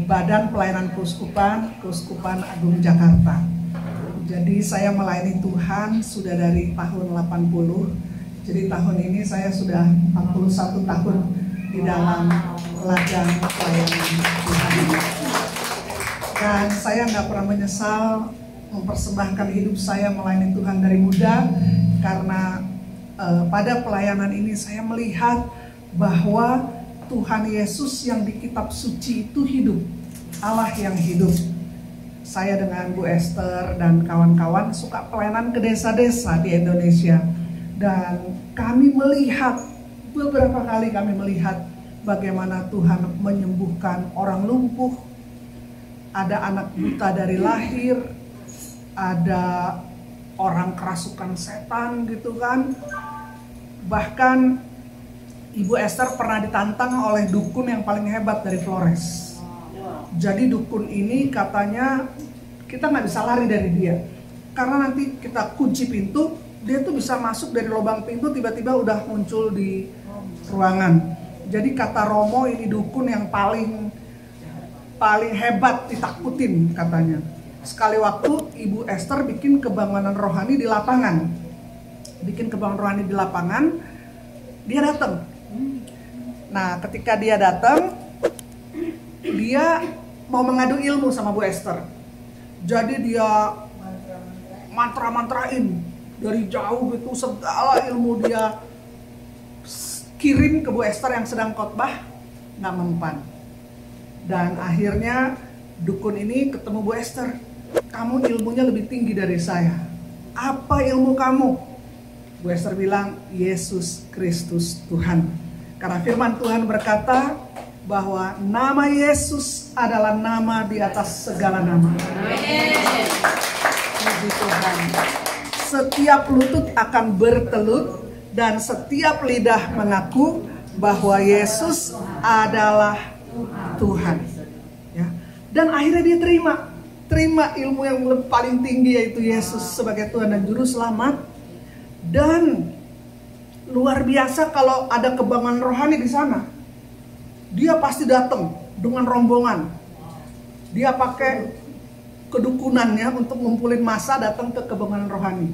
Badan Pelayanan Keuskupan Agung Jakarta. Jadi saya melayani Tuhan sudah dari tahun 80. Jadi tahun ini saya sudah 41 tahun di dalam ladang pelayanan Tuhan. Dan saya nggak pernah menyesal mempersembahkan hidup saya melayani Tuhan dari muda, karena pada pelayanan ini saya melihat bahwa Tuhan Yesus yang di kitab suci itu hidup, Allah yang hidup. Saya dengan Bu Esther dan kawan-kawan suka pelayanan ke desa-desa di Indonesia, dan kami melihat, beberapa kali kami melihat bagaimana Tuhan menyembuhkan orang lumpuh, ada anak buta dari lahir, ada orang kerasukan setan gitu kan. Bahkan Ibu Esther pernah ditantang oleh dukun yang paling hebat dari Flores. Jadi dukun ini katanya kita nggak bisa lari dari dia, karena nanti kita kunci pintu, dia tuh bisa masuk dari lubang pintu, tiba-tiba udah muncul di ruangan. Jadi kata Romo, ini dukun yang paling hebat, ditakutin katanya. Sekali waktu Ibu Esther bikin kebangunan rohani di lapangan. Dia datang. Nah, ketika dia datang, dia mau mengadu ilmu sama Bu Esther. Jadi dia mantra-mantrain dari jauh gitu, segala ilmu dia kirim ke Bu Esther yang sedang khotbah, nggak mempan. Dan akhirnya dukun ini ketemu Bu Esther. Kamu ilmunya lebih tinggi dari saya. Apa ilmu kamu? Bu Esther bilang, Yesus Kristus Tuhan. Karena firman Tuhan berkata bahwa nama Yesus adalah nama di atas segala nama. Puji Tuhan. Setiap lutut akan bertelut dan setiap lidah mengaku bahwa Yesus adalah Tuhan. Ya. Dan akhirnya dia terima ilmu yang paling tinggi, yaitu Yesus sebagai Tuhan dan Juru Selamat. Dan luar biasa kalau ada kebanggaan rohani di sana, dia pasti datang dengan rombongan. Dia pakai kedukunannya untuk ngumpulin massa datang ke kebanggaan rohani.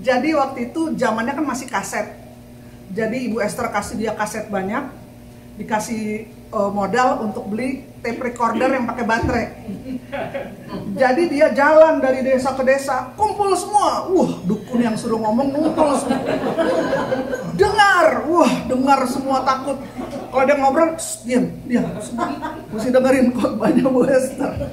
Jadi waktu itu zamannya kan masih kaset. Jadi Ibu Esther kasih dia kaset banyak, dikasih modal untuk beli tape recorder yang pakai baterai. Jadi dia jalan dari desa ke desa, kumpul semua. Dukun yang suruh ngomong ngumpul semua. Dengar semua takut. Kalau dia ngobrol, diam. Mesti dengerin khotbahnya Bu Esther.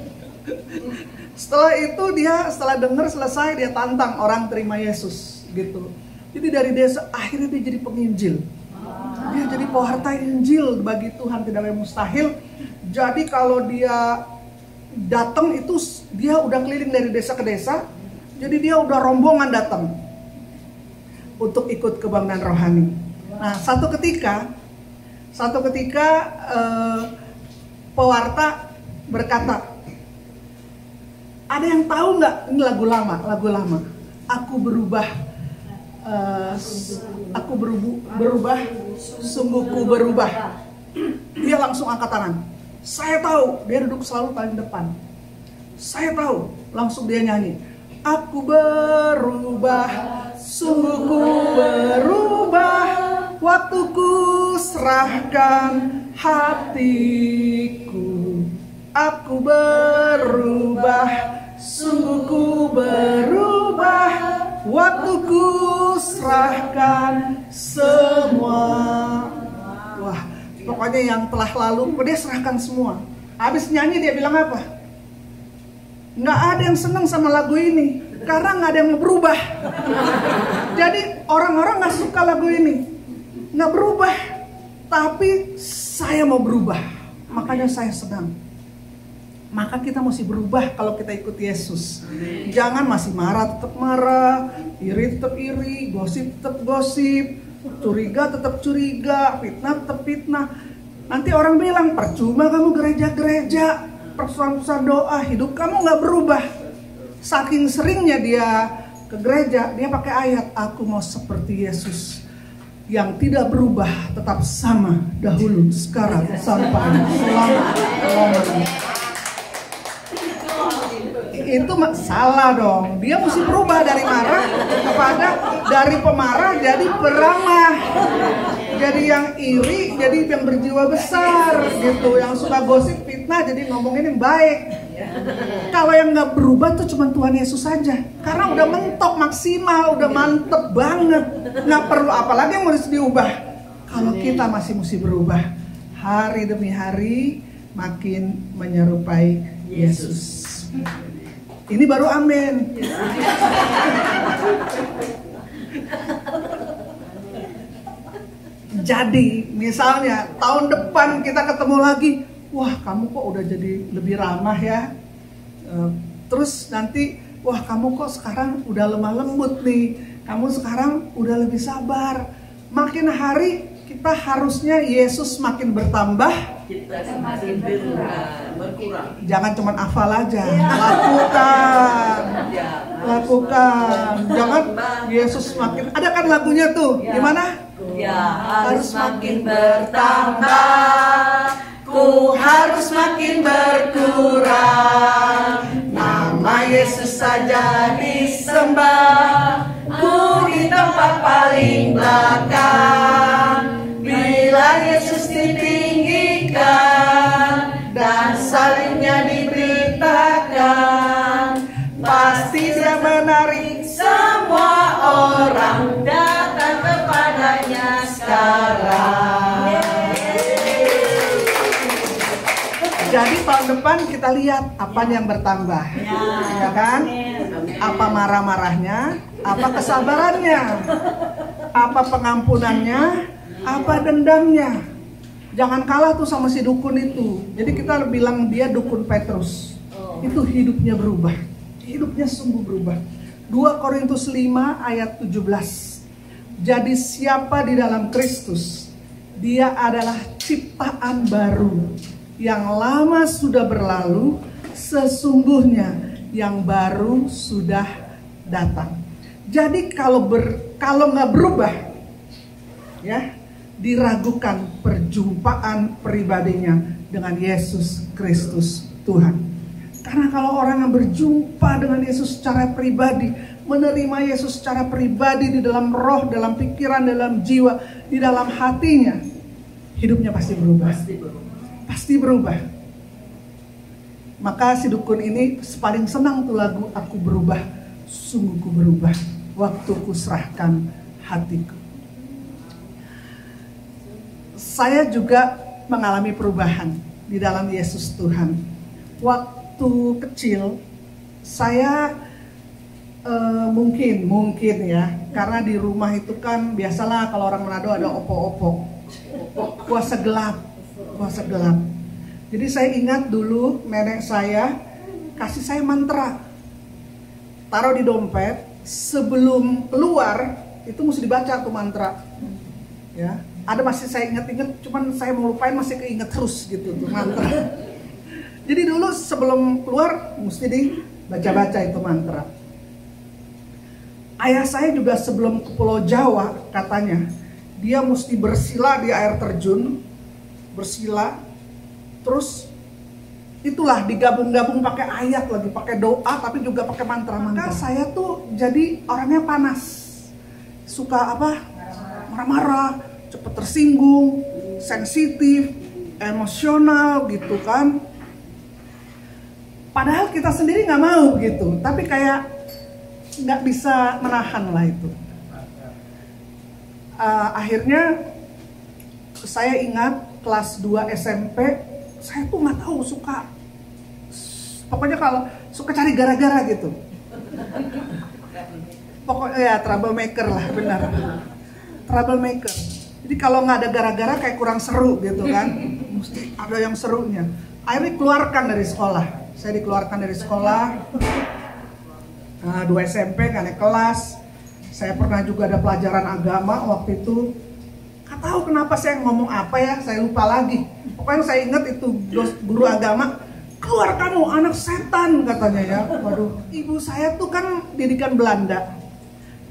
Setelah itu setelah dengar selesai, dia tantang orang terima Yesus gitu. Jadi dari desa akhirnya dia jadi penginjil. Dia jadi pewarta Injil. Bagi Tuhan tidak ada yang mustahil. Jadi kalau dia datang itu dia udah keliling dari desa ke desa. Jadi dia udah rombongan datang untuk ikut kebanggaan rohani. Nah, satu ketika pewarta berkata, ada yang tahu nggak ini lagu lama? Aku berubah, sungguhku berubah. Dia langsung angkat tangan. Saya tahu. Dia duduk selalu paling depan. Saya tahu. Langsung dia nyanyi. Aku berubah, sungguhku berubah. Waktuku serahkan hatiku. Aku berubah, sungguhku berubah. Waktuku serahkan semua. Wah, pokoknya yang telah lalu dia serahkan semua. Habis nyanyi dia bilang apa? Nggak ada yang senang sama lagu ini, karena nggak ada yang mau berubah. Jadi orang-orang nggak suka lagu ini, nggak berubah. Tapi saya mau berubah, makanya saya senang. Maka kita mesti berubah kalau kita ikut Yesus. Jangan masih marah tetap marah, iri tetap iri, gosip tetap gosip, curiga tetap curiga, fitnah tetap fitnah. Nanti orang bilang, percuma kamu gereja-gereja, persoalan doa, hidup kamu nggak berubah. Saking seringnya dia ke gereja, dia pakai ayat, aku mau seperti Yesus. yang tidak berubah, tetap sama dahulu, sekarang, sampai selama-lamanya. Itu salah dong. Dia mesti berubah dari marah kepada dari pemarah jadi peramah. Jadi yang iri, jadi yang berjiwa besar gitu. Yang suka gosip, fitnah, jadi ngomongin yang baik. Kalau yang nggak berubah tuh cuma Tuhan Yesus saja. Karena udah mentok maksimal, udah mantep banget. Nggak perlu apalagi yang harus diubah. Kalau kita masih mesti berubah, hari demi hari makin menyerupai Yesus. Ini baru amin. Jadi misalnya tahun depan kita ketemu lagi, wah kamu kok udah jadi lebih ramah ya. Terus nanti, wah kamu kok sekarang udah lemah lembut nih. Kamu sekarang udah lebih sabar. Makin hari kita harusnya Yesus makin bertambah, kita semakin berkurang. Jangan cuma hafal aja, lakukan. Jangan Yesus makin. Ada kan lagunya tuh, gimana? Ya harus makin bertambah, ku harus makin berkurang. Nama Yesus saja disembah, ku di tempat paling belakang. Bila Yesus ditinggikan dan salibnya diberitakan, pasti dia menarik semua orang datang kepadanya sekarang. Jadi tahun depan kita lihat apa yang bertambah, ya kan? Apa marah-marahnya, apa kesabarannya, apa pengampunannya, apa dendamnya. Jangan kalah tuh sama si dukun itu. Jadi kita bilang dia dukun Petrus. Itu hidupnya berubah. Hidupnya sungguh berubah. 2 Korintus 5 ayat 17. Jadi siapa di dalam Kristus, dia adalah ciptaan baru. Yang lama sudah berlalu, sesungguhnya yang baru sudah datang. Jadi kalau nggak berubah, ya, diragukan perjumpaan pribadinya dengan Yesus Kristus Tuhan. Karena kalau orang yang berjumpa dengan Yesus secara pribadi, menerima Yesus secara pribadi di dalam roh, dalam pikiran, dalam jiwa, di dalam hatinya, hidupnya pasti berubah. Pasti berubah. Maka si dukun ini paling senang tuh lagu Aku Berubah, Sungguh Ku Berubah, waktu ku serahkan hatiku. Saya juga mengalami perubahan di dalam Yesus Tuhan. Waktu kecil saya mungkin ya, karena di rumah itu kan biasalah kalau orang Manado ada opo-opo, kuasa gelap. Jadi saya ingat dulu nenek saya kasih saya mantra, taruh di dompet, sebelum keluar itu mesti dibaca tuh mantra, ya. Ada masih saya ingat-ingat, cuman saya mau lupain masih keinget terus gitu tuh mantra. Jadi dulu sebelum keluar mesti dibaca-baca itu mantra. Ayah saya juga sebelum ke Pulau Jawa katanya dia mesti bersila di air terjun, bersila, terus itulah digabung-gabung pakai ayat lagi, pakai doa, tapi juga pakai mantra-mantra. Maka saya tuh jadi orangnya panas, suka marah-marah, cepet tersinggung, sensitif, emosional gitu kan. Padahal kita sendiri nggak mau gitu, tapi kayak nggak bisa menahan lah itu. Akhirnya saya ingat kelas 2 SMP, saya tuh nggak tahu pokoknya kalau suka cari gara-gara gitu. Pokoknya ya troublemaker lah, benar. Troublemaker. Jadi kalau nggak ada gara-gara kayak kurang seru gitu kan, mesti ada yang serunya. Akhirnya keluarkan dari sekolah. Saya dikeluarkan dari sekolah. 2 SMP nggak naik kelas. Saya pernah juga ada pelajaran agama waktu itu. Nggak tahu kenapa saya ngomong apa ya, saya lupa lagi. Pokoknya saya ingat itu guru agama, keluar kamu anak setan katanya ya. Waduh, ibu saya tuh kan didikan Belanda.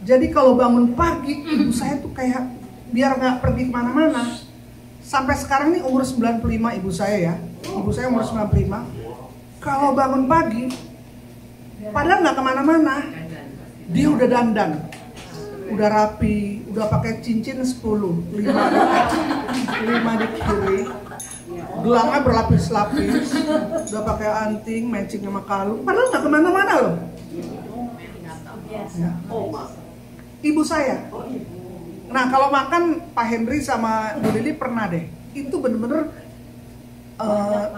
Jadi kalau bangun pagi, ibu saya tuh kayak biar nggak pergi kemana-mana. Sampai sekarang nih umur 95 ibu saya ya. Ibu saya umur 95. Kalau bangun pagi, padahal nggak kemana-mana, dia udah dandan, udah rapi, udah pakai cincin 10, 5 di kiri, gelangnya berlapis-lapis, udah pakai anting, matching sama kalung, padahal nggak kemana-mana loh. Ya. Ibu saya. Nah kalau makan Pak Henry sama Bu Lili pernah deh, itu bener-bener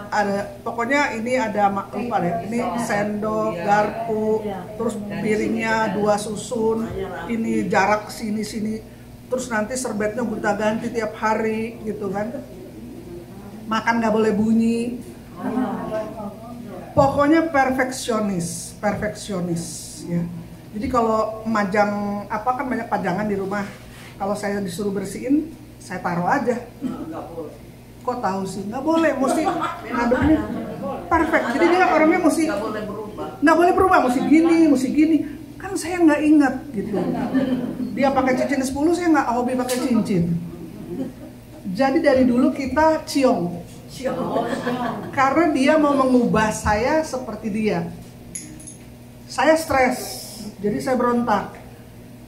ada, pokoknya ini ada lupa deh, ini sendok, garpu, terus piringnya 2 susun, ini jarak sini-sini, terus nanti serbetnya gonta-ganti tiap hari gitu kan. Makan nggak boleh bunyi. Pokoknya perfeksionis ya. Jadi kalau majang apa kan banyak pajangan di rumah. Kalau saya disuruh bersihin, saya taruh aja. Kok tahu sih? Nggak boleh, mesti ngaduknya perfect. Jadi dia orangnya mesti nggak boleh berubah, mesti gini. Kan saya nggak ingat gitu. Dia pakai cincin 10, saya nggak hobi pakai cincin. Jadi dari dulu kita ciong. Karena dia mau mengubah saya seperti dia. Saya stres, jadi saya berontak.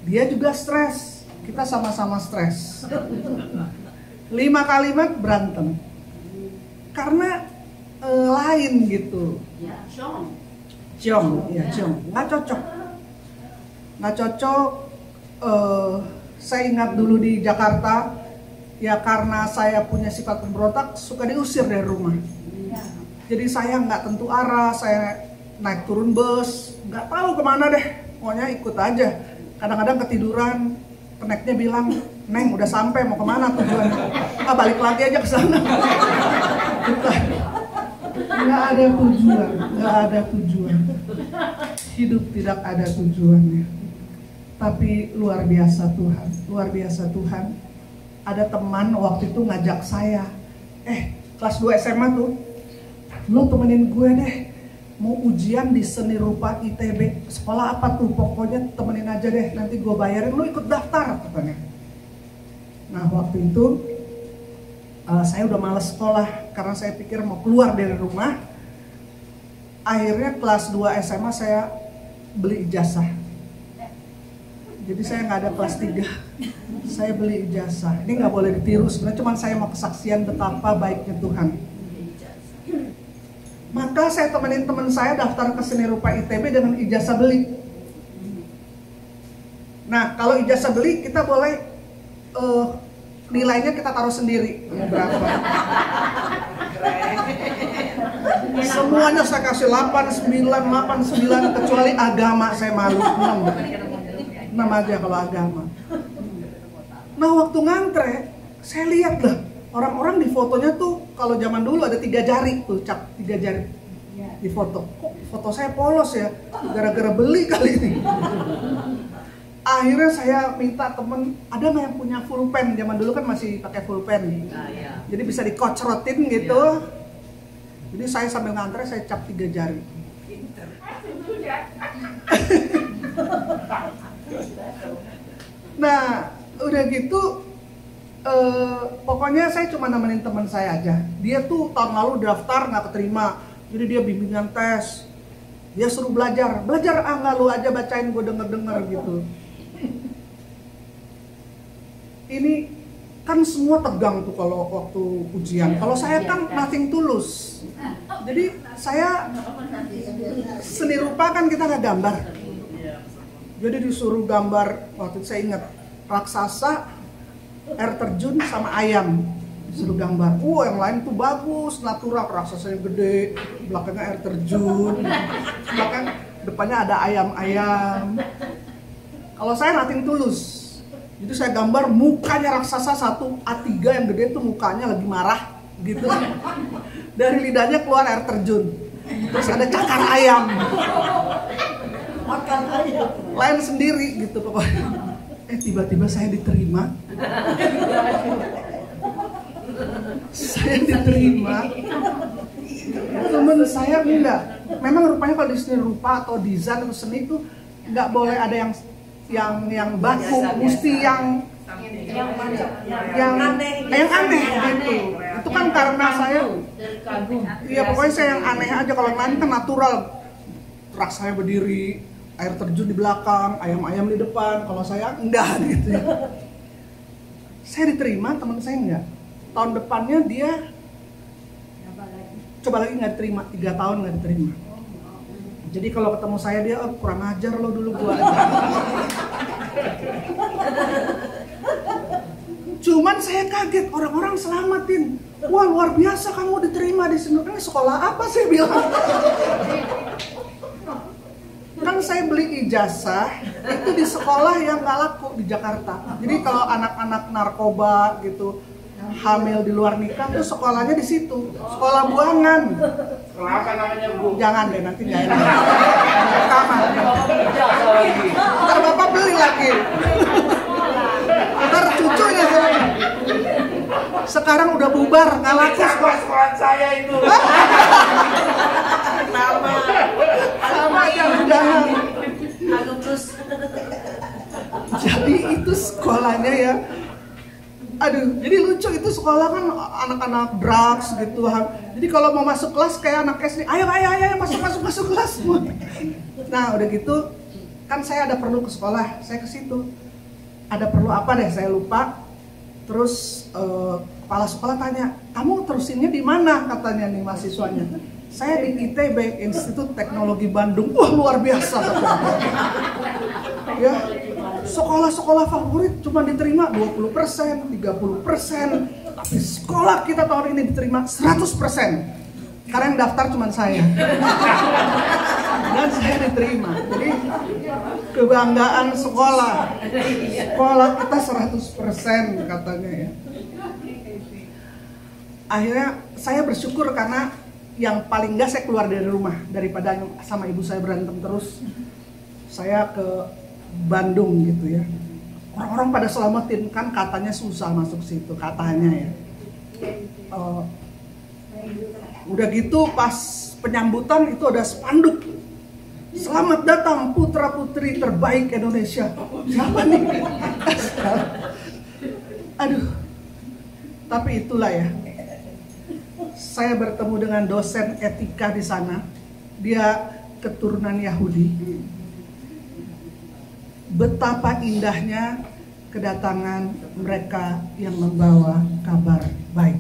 Dia juga stres, kita sama-sama stres. 5 kalimat berantem karena lain gitu. Ciong, nggak cocok. Saya ingat dulu di Jakarta, ya karena saya punya sifat pemberontak, suka diusir dari rumah. Jadi saya nggak tentu arah, saya naik turun bus, nggak tahu kemana deh, pokoknya ikut aja. Kadang-kadang ketiduran, keneknya bilang, Neng udah sampai, mau kemana tujuannya? Balik lagi aja ke sana. Nggak ada tujuan. Hidup tidak ada tujuannya. Tapi luar biasa Tuhan. Ada teman waktu itu ngajak saya, kelas 2 SMA tuh, lo temenin gue deh, mau ujian di seni rupa ITB. Sekolah apa tuh? Pokoknya temenin aja deh, nanti gue bayarin, lo ikut daftar katanya. Nah waktu itu saya udah malas sekolah karena saya pikir mau keluar dari rumah. Akhirnya kelas 2 SMA saya beli ijazah. Jadi saya nggak ada kelas 3, saya beli ijazah. Ini nggak boleh ditiru sebenarnya, cuma saya mau kesaksian betapa baiknya Tuhan. Maka saya temenin teman saya daftar ke seni rupa ITB dengan ijazah beli. Nah kalau ijazah beli kita boleh nilainya kita taruh sendiri berapa. Semuanya saya kasih 89 kecuali agama saya malu 6 aja kalau agama. Nah waktu ngantre saya lihat lah orang-orang di fotonya tuh kalau zaman dulu ada 3 jari tuh, cap 3 jari di foto. Kok foto saya polos ya? Gara-gara beli kali ini. Akhirnya saya minta temen, ada nggak yang punya full pen? Zaman dulu kan masih pakai full pen, jadi bisa dikocrotin gitu. Jadi saya sambil ngantre saya cap 3 jari. Nah udah gitu, pokoknya saya cuma nemenin teman saya aja. Dia tuh tahun lalu daftar nggak keterima, jadi dia bimbingan tes. Dia suruh belajar nggak lu aja bacain, gue denger gitu. Ini kan semua tegang tuh kalau waktu ujian. Kalau saya kan nothing tulus. Jadi saya seni rupa kan kita nggak gambar. Jadi disuruh gambar, waktu itu saya ingat raksasa, air terjun sama ayam. Disuruh gambar. Yang lain tuh bagus, natural, raksasanya gede, belakangnya air terjun, depannya ada ayam-ayam. Kalau saya nothing tulus. Jadi saya gambar mukanya raksasa satu, A3 yang gede tuh mukanya lagi marah gitu. Dari lidahnya keluar air terjun. Terus ada cakar ayam. Makan ayam. Lain sendiri gitu pokoknya. Tiba-tiba saya diterima. Saya diterima. Temen saya enggak. Memang rupanya kalau di seni rupa atau desain atau seni itu enggak boleh ada yang baku, mesti yang yang aneh gitu. Itu kan karena saya, iya pokoknya saya yang aneh aja. Kalau yang lain kan natural, rak saya berdiri, air terjun di belakang, ayam-ayam di depan. Kalau saya enggak gitu. Saya diterima, teman saya enggak. Tahun depannya dia coba lagi nggak diterima, 3 tahun nggak diterima. Jadi kalau ketemu saya dia, oh, kurang ajar lo dulu gua aja. Cuman saya kaget, orang-orang selamatin. Wah luar biasa kamu diterima di sini. Ini sekolah apa saya bilang? Kan saya beli ijazah itu di sekolah yang nggak laku di Jakarta. Jadi kalau anak-anak narkoba gitu hamil di luar nikah tuh sekolahnya di situ, sekolah buangan. Sekolah apa namanya Bu? Jangan deh nanti nggak enak. Rekaman. Ntar bapak beli lagi. Ntar cucunya soalnya. Sekarang udah bubar, nggak laku sekolah saya itu. Sama jangan-jangan. Jadi itu sekolahnya ya. Aduh, jadi lucu itu sekolah kan anak-anak drugs gitu. Jadi kalau mau masuk kelas kayak anak SD, ayo masuk kelas semua. Nah, udah gitu kan saya ada perlu ke sekolah, saya ke situ. Ada perlu apa deh, saya lupa. Terus kepala sekolah tanya, "Kamu terusinnya di mana?" katanya nih mahasiswanya. "Saya di ITB, Institut Teknologi Bandung." Wah, luar biasa katanya. Ya. Sekolah-sekolah favorit cuma diterima 20%, 30%, tapi sekolah kita tahun ini diterima 100%. Karena yang daftar cuma saya. Dan saya diterima. Jadi kebanggaan sekolah. Sekolah kita 100% katanya ya. Akhirnya saya bersyukur karena yang paling enggak saya keluar dari rumah daripada sama ibu saya berantem terus. Saya ke Bandung gitu ya. Orang-orang pada selamatin, kan katanya susah masuk situ katanya ya. Udah gitu pas penyambutan itu ada spanduk, "Selamat datang putra putri terbaik Indonesia." Siapa nih? Aduh. Tapi itulah ya. Saya bertemu dengan dosen etika di sana. Dia keturunan Yahudi. Betapa indahnya kedatangan mereka yang membawa kabar baik.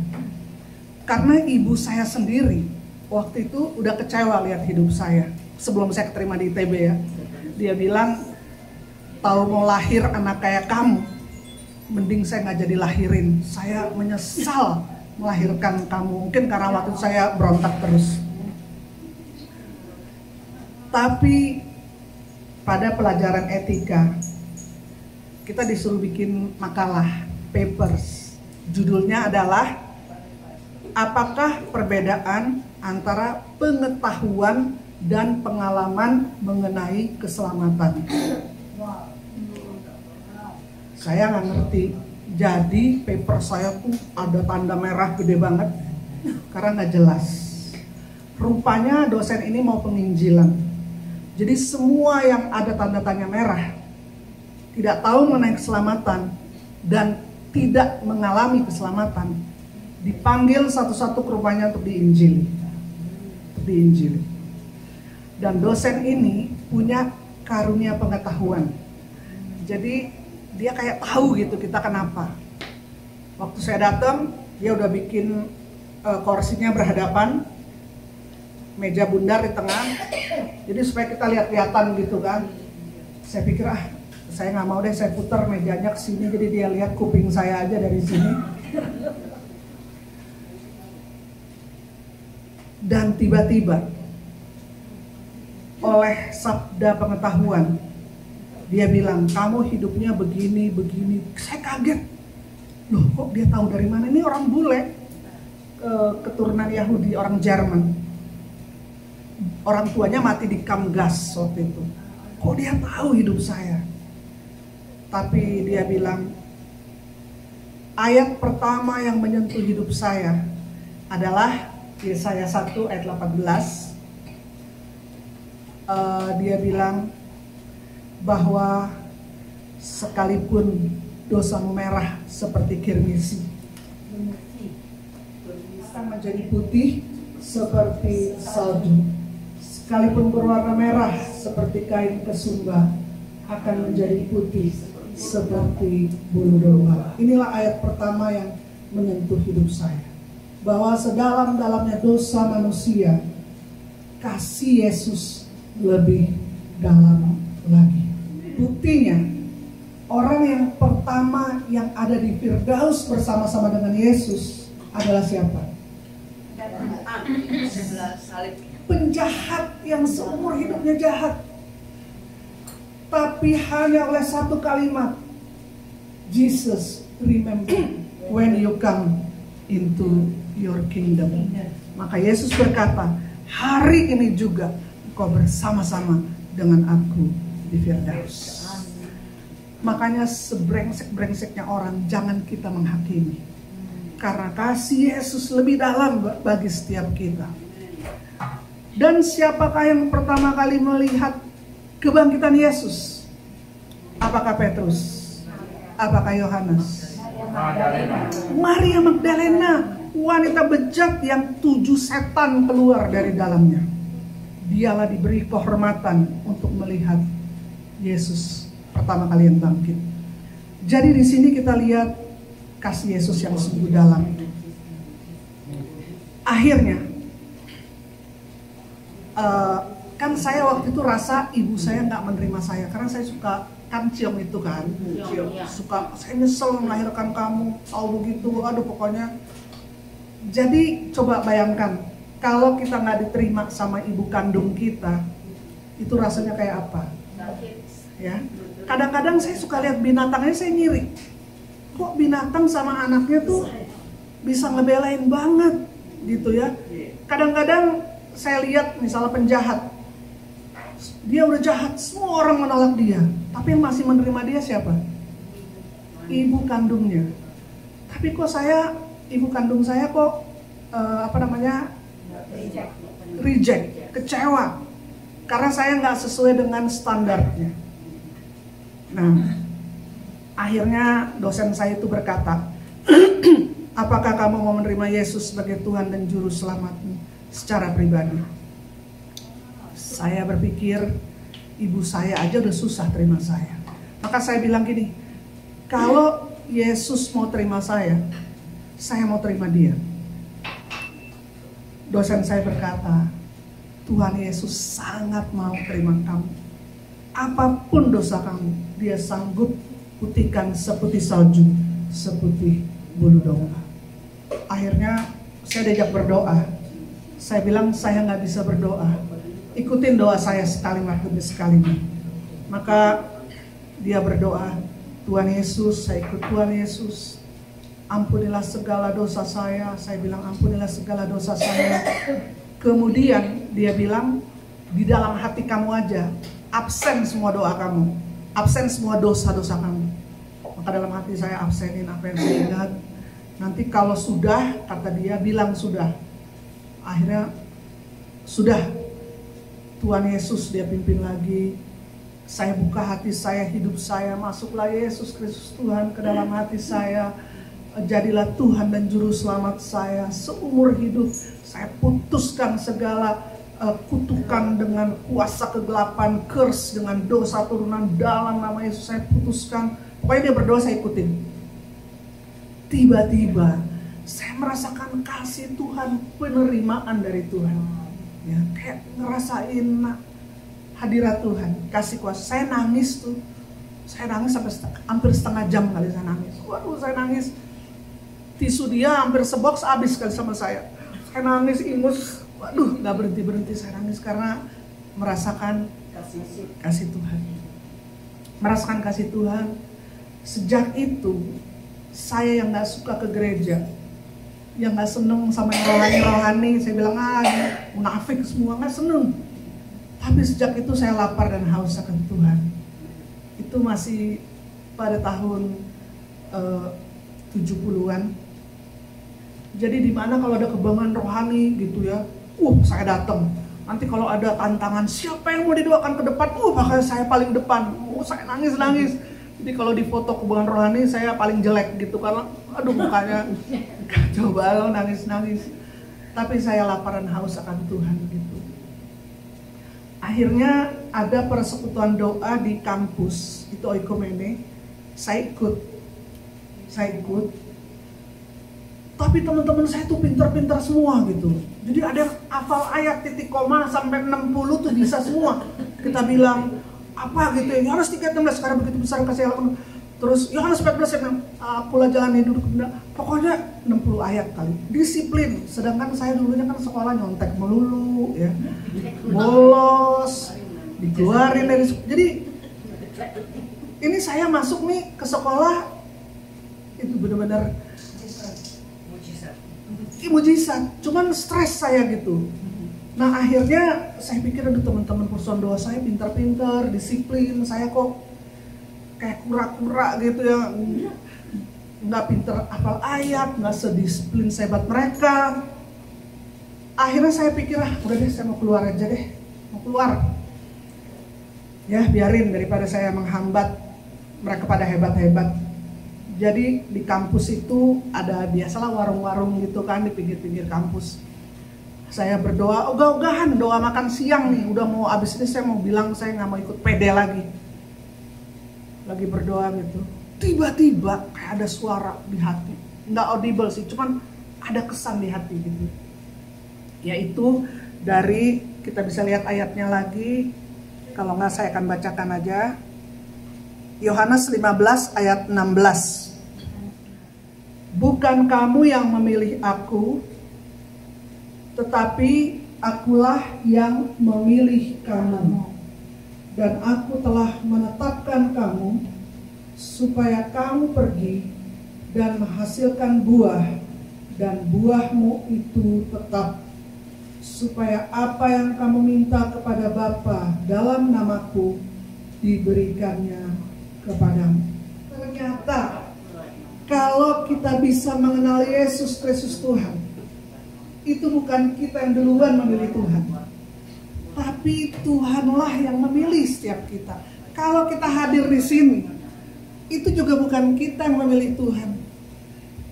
Karena ibu saya sendiri waktu itu udah kecewa lihat hidup saya sebelum saya keterima di ITB ya. Dia bilang, "Tahu mau lahir anak kayak kamu, mending saya nggak jadi lahirin. Saya menyesal melahirkan kamu." Mungkin karena waktu itu saya berontak terus. Tapi pada pelajaran etika, kita disuruh bikin makalah, papers. Judulnya adalah, apakah perbedaan antara pengetahuan dan pengalaman mengenai keselamatan? Saya nggak ngerti. Jadi paper saya tuh ada tanda merah gede banget karena nggak jelas. Rupanya dosen ini mau penginjilan. Jadi semua yang ada tanda tanya merah, tidak tahu mengenai keselamatan dan tidak mengalami keselamatan, dipanggil satu-satu ke rumahnya untuk diinjili. Dan dosen ini punya karunia pengetahuan. Jadi dia kayak tahu gitu kita kenapa. Waktu saya datang, dia udah bikin kursinya berhadapan, meja bundar di tengah. Jadi supaya kita lihat-lihatan gitu kan. Saya pikir saya nggak mau deh, saya putar mejanya ke sini jadi dia lihat kuping saya aja dari sini. Dan tiba-tiba oleh sabda pengetahuan dia bilang, "Kamu hidupnya begini. Saya kaget. Loh, kok dia tahu dari mana? Ini orang bule, keturunan Yahudi, orang Jerman. Orang tuanya mati di kamp gas waktu itu. Kok dia tahu hidup saya?" Tapi dia bilang, ayat pertama yang menyentuh hidup saya adalah Yesaya 1 ayat 18. Dia bilang bahwa sekalipun dosamu merah seperti kirmisi, akan menjadi putih seperti salju. Sekalipun berwarna merah seperti kain kesumba, akan menjadi putih seperti bulu domba. Inilah ayat pertama yang menyentuh hidup saya, bahwa sedalam-dalamnya dosa manusia, kasih Yesus lebih dalam lagi. Buktinya, orang yang pertama yang ada di Firdaus bersama-sama dengan Yesus adalah siapa? Penjahat yang seumur hidupnya jahat, tapi hanya oleh satu kalimat, Jesus, remember when you come into your kingdom. Maka Yesus berkata, hari ini juga kau bersama-sama dengan aku di Firdaus. Makanya sebrengsek-brengseknya orang, jangan kita menghakimi, karena kasih Yesus lebih dalam bagi setiap kita. Dan siapakah yang pertama kali melihat kebangkitan Yesus? Apakah Petrus? Apakah Yohanes? Maria Magdalena, wanita bejat yang 7 setan keluar dari dalamnya. Dialah diberi kehormatan untuk melihat Yesus pertama kali yang bangkit. Jadi di sini kita lihat kasih Yesus yang sungguh dalam. Akhirnya, kan saya waktu itu rasa ibu saya nggak menerima saya karena saya suka cium itu kan, suka, saya nyesel melahirkan kamu, tahu begitu, aduh pokoknya. Jadi coba bayangkan kalau kita nggak diterima sama ibu kandung kita, itu rasanya kayak apa? Ya, kadang-kadang saya suka lihat binatangnya, saya ngiri. Kok binatang sama anaknya tuh bisa ngebelain banget gitu ya? Kadang-kadang saya lihat misalnya penjahat, dia udah jahat, semua orang menolak dia, tapi yang masih menerima dia siapa? Ibu kandungnya. Tapi kok saya, ibu kandung saya kok reject, kecewa, karena saya nggak sesuai dengan standarnya. Nah, akhirnya dosen saya itu berkata, apakah kamu mau menerima Yesus sebagai Tuhan dan Juru Selamatmu secara pribadi? Saya berpikir ibu saya aja udah susah terima saya. Maka saya bilang gini, kalau Yesus mau terima saya mau terima dia. Dosen saya berkata, Tuhan Yesus sangat mau terima kamu. Apapun dosa kamu, dia sanggup putihkan seputih salju, seputih bulu domba. Akhirnya saya diajak berdoa. Saya bilang saya nggak bisa berdoa, ikutin doa saya sekalimat demi sekalimat. Maka dia berdoa, Tuhan Yesus, saya ikut Tuhan Yesus, ampunilah segala dosa saya. Saya bilang ampunilah segala dosa saya. Kemudian dia bilang, di dalam hati kamu aja, absen semua doa kamu, absen semua dosa-dosa kamu. Maka dalam hati saya absenin apa yang saya ingat. Nanti kalau sudah, kata dia, bilang sudah. Akhirnya sudah, Tuhan Yesus dia pimpin lagi. Saya buka hati saya, hidup saya, masuklah Yesus Kristus Tuhan ke dalam hati saya. Jadilah Tuhan dan Juru Selamat saya seumur hidup. Saya putuskan segala kutukan dengan kuasa kegelapan, curse dengan dosa turunan dalam nama Yesus. Saya putuskan. Pokoknya dia berdoa, saya ikutin. Tiba-tiba saya merasakan kasih Tuhan, penerimaan dari Tuhan. Ya, kayak ngerasain hadirat Tuhan, kasih kuasa. Saya nangis tuh. Saya nangis sampai hampir setengah jam kali saya nangis. Waduh, saya nangis. Tisu dia hampir sebox habis kali sama saya. Saya nangis ingus. Waduh, gak berhenti-berhenti saya nangis karena merasakan kasih Tuhan. Merasakan kasih Tuhan. Sejak itu, saya yang gak suka ke gereja, yang gak seneng sama yang rohani-rohani, saya bilang, munafik semua, gak seneng. Tapi sejak itu saya lapar dan haus akan Tuhan. Itu masih pada tahun 70-an. Jadi di mana kalau ada kebanggaan rohani gitu ya, saya datang. Nanti kalau ada tantangan, siapa yang mau didoakan ke depan, makanya saya paling depan. Saya nangis-nangis. Jadi kalau di foto hubungan rohani saya paling jelek gitu karena aduh mukanya coba nangis-nangis. Tapi saya lapar dan haus akan Tuhan gitu. Akhirnya ada persekutuan doa di kampus itu Oikumene. Saya ikut. Tapi teman-teman saya tuh pintar-pintar semua gitu. Jadi ada yang hafal ayat titik koma sampai 60 tuh bisa semua. Kita bilang apa gitu ya, Yohanes 3:16 sekarang begitu besar kasih Allah. Terus Yohanes 14 saya bilang akulah jalan hidup benda. Pokoknya 60 ayat kali. Disiplin. Sedangkan saya dulunya kan sekolah nyontek melulu ya. Bolos, dikeluarin dari. Jadi ini saya masuk nih ke sekolah itu benar-benar mujizat, cuman stres saya gitu. Nah akhirnya saya pikir aduh teman-teman persekutuan doa saya pintar-pintar, disiplin, saya kok kayak kura-kura gitu ya, nggak pintar hafal ayat, nggak sedisiplin sehebat mereka. Akhirnya saya pikir udah deh saya mau keluar aja deh, mau keluar. Ya biarin daripada saya menghambat mereka pada hebat-hebat. Jadi di kampus itu ada biasalah warung-warung gitu kan di pinggir-pinggir kampus. Saya berdoa, ogah-ogahan doa makan siang nih, udah mau abis ini saya mau bilang saya nggak mau ikut PD lagi. Lagi berdoa gitu. Tiba-tiba kayak ada suara di hati, nggak audible sih, cuman ada kesan di hati gitu. Yaitu dari kita bisa lihat ayatnya lagi. Kalau nggak saya akan bacakan aja. Yohanes 15 ayat 16. Bukan kamu yang memilih aku, tetapi akulah yang memilih kamu. Dan aku telah menetapkan kamu supaya kamu pergi dan menghasilkan buah, dan buahmu itu tetap, supaya apa yang kamu minta kepada Bapa dalam namaku diberikannya kepadamu. Ternyata kalau kita bisa mengenal Yesus Kristus Tuhan, itu bukan kita yang duluan memilih Tuhan, tapi Tuhanlah yang memilih setiap kita. Kalau kita hadir di sini, itu juga bukan kita yang memilih Tuhan,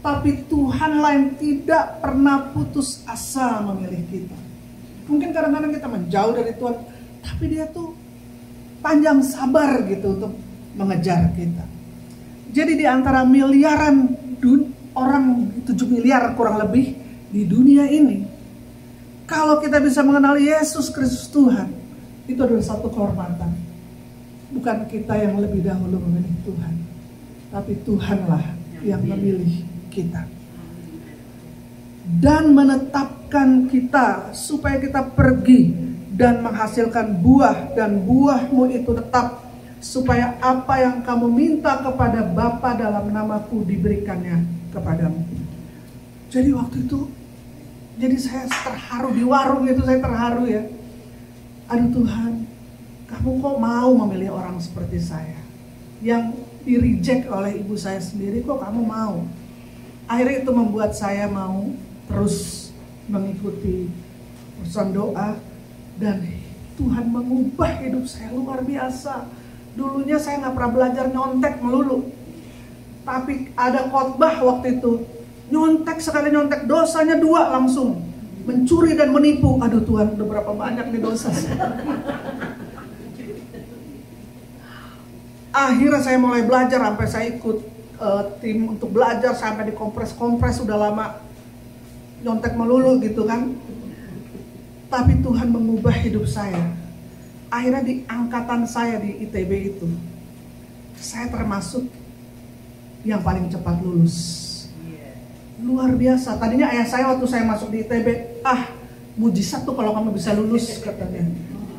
tapi Tuhanlah yang tidak pernah putus asa memilih kita. Mungkin kadang-kadang kita menjauh dari Tuhan, tapi Dia tuh panjang sabar gitu untuk mengejar kita. Jadi di antara miliaran orang, 7 miliar kurang lebih di dunia ini, kalau kita bisa mengenal Yesus Kristus Tuhan, itu adalah satu kehormatan. Bukan kita yang lebih dahulu memilih Tuhan, tapi Tuhanlah yang memilih kita dan menetapkan kita supaya kita pergi dan menghasilkan buah, dan buahmu itu tetap, supaya apa yang kamu minta kepada Bapa dalam namaku diberikannya kepadamu. Jadi waktu itu, jadi saya terharu di warung itu, saya terharu ya. Aduh Tuhan, kamu kok mau memilih orang seperti saya yang di-reject oleh ibu saya sendiri, kok kamu mau? Akhirnya itu membuat saya mau terus mengikuti pesan doa, dan Tuhan mengubah hidup saya luar biasa. Dulunya saya nggak pernah belajar nyontek melulu, tapi ada khotbah waktu itu, nyontek sekali nyontek dosanya 2 langsung, mencuri dan menipu. Aduh Tuhan, udah berapa banyak nih dosa saya. Akhirnya saya mulai belajar, sampai saya ikut tim untuk belajar, sampai di kompres udah lama nyontek melulu gitu kan. Tapi Tuhan mengubah hidup saya. Akhirnya di angkatan saya di ITB itu, saya termasuk yang paling cepat lulus. Luar biasa. Tadinya ayah saya waktu saya masuk di ITB, mujizat tuh kalau kamu bisa lulus katanya.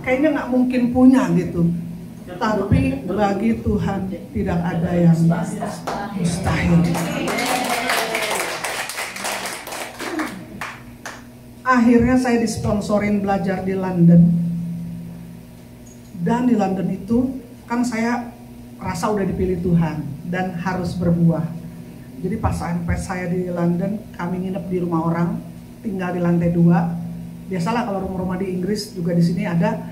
Kayaknya nggak mungkin punya gitu. Tapi bagi Tuhan tidak ada yang mustahil. Akhirnya saya disponsorin belajar di London. Dan di London itu kan saya rasa udah dipilih Tuhan dan harus berbuah. Jadi pas saya di London, kami nginep di rumah orang, tinggal di lantai 2. Biasalah kalau rumah-rumah di Inggris juga di sini ada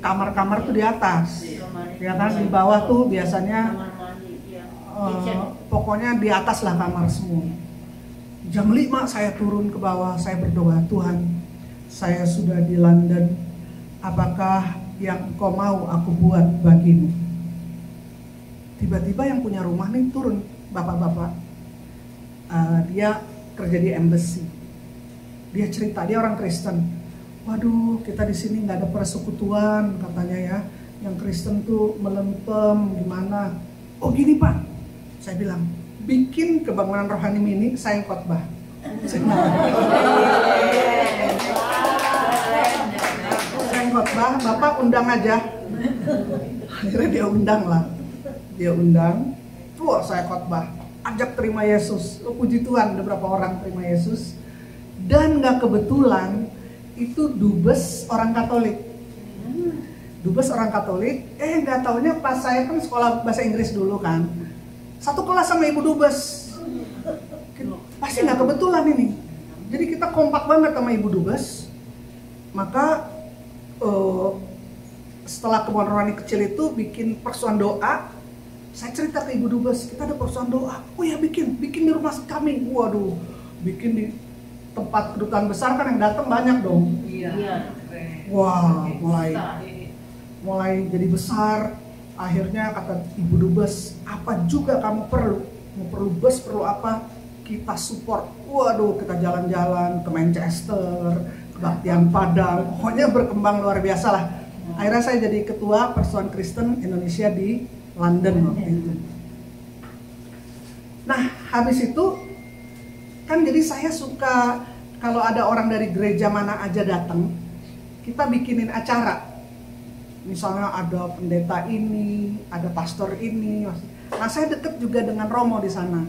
kamar-kamar tuh di atas. Ya kan, di bawah tuh biasanya pokoknya di atas lah kamar semua. Jam 5 saya turun ke bawah, saya berdoa, Tuhan, saya sudah di London, apakah yang Kau mau aku buat bagimu? Tiba-tiba yang punya rumah nih turun, bapak-bapak. Dia kerja di embassy. Dia cerita, dia orang Kristen. Waduh, kita di sini nggak ada persekutuan katanya ya. Yang Kristen tuh melempem gimana? Oh gini Pak, saya bilang, bikin kebangunan rohani mini, saya yang khotbah. Saya yang khotbah, Bapak undang aja. Akhirnya dia undang lah. Dia undang, wah saya khotbah, ajak terima Yesus. Oh, puji Tuhan, ada berapa orang terima Yesus. Dan gak kebetulan, itu dubes orang Katolik. Dubes orang Katolik, gak taunya pas saya kan sekolah bahasa Inggris dulu kan, satu kelas sama ibu dubes. Pasti nggak kebetulan ini. Jadi kita kompak banget sama ibu dubes. Maka setelah kemudian rohani kecil itu bikin persoalan doa. Saya cerita ke ibu dubes, kita ada persoalan doa. Oh ya bikin di rumah kami. Waduh, bikin di tempat kedutaan besar kan yang datang banyak dong. Iya. Wah, mulai jadi besar. Akhirnya kata ibu dubes, apa juga kamu perlu? Mau perlu bus, perlu apa? Kita support. Waduh, kita jalan-jalan ke Manchester, kebaktian Padang. Pokoknya berkembang luar biasa lah. Akhirnya saya jadi ketua Persatuan Kristen Indonesia di London waktu itu. Nah, habis itu kan jadi saya suka kalau ada orang dari gereja mana aja datang, kita bikinin acara. Misalnya ada pendeta ini, ada pastor ini. Nah, saya deket juga dengan Romo di sana.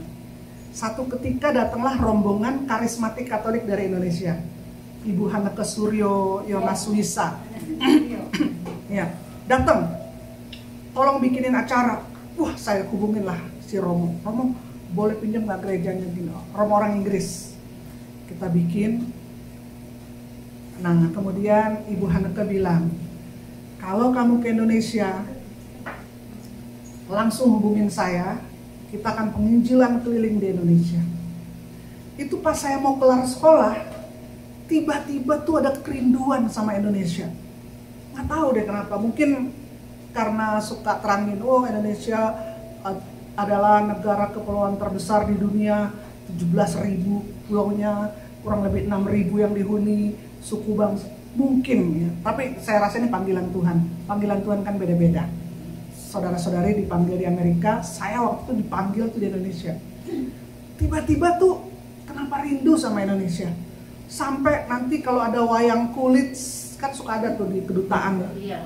Satu ketika datanglah rombongan karismatik Katolik dari Indonesia. Ibu Haneke Suryo, Yonas Wisa. Ya, datang. Tolong bikinin acara. Wah, saya hubungin lah si Romo. Romo, boleh pinjam nggak gerejanya gini? Romo orang Inggris. Kita bikin. Nah, kemudian Ibu Haneke bilang, kalau kamu ke Indonesia, langsung hubungin saya, kita akan penginjilan keliling di Indonesia. Itu pas saya mau kelar sekolah, tiba-tiba tuh ada kerinduan sama Indonesia. Nggak tahu deh kenapa, mungkin karena suka terangin, oh Indonesia adalah negara kepulauan terbesar di dunia, 17.000 pulaunya, kurang lebih 6.000 yang dihuni, suku bangsa. Mungkin ya, tapi saya rasa ini panggilan Tuhan. Panggilan Tuhan kan beda-beda. Saudara-saudari dipanggil di Amerika, saya waktu itu dipanggil tuh di Indonesia. Tiba-tiba tuh kenapa rindu sama Indonesia? Sampai nanti kalau ada wayang kulit, kan suka ada tuh di kedutaan. Iya,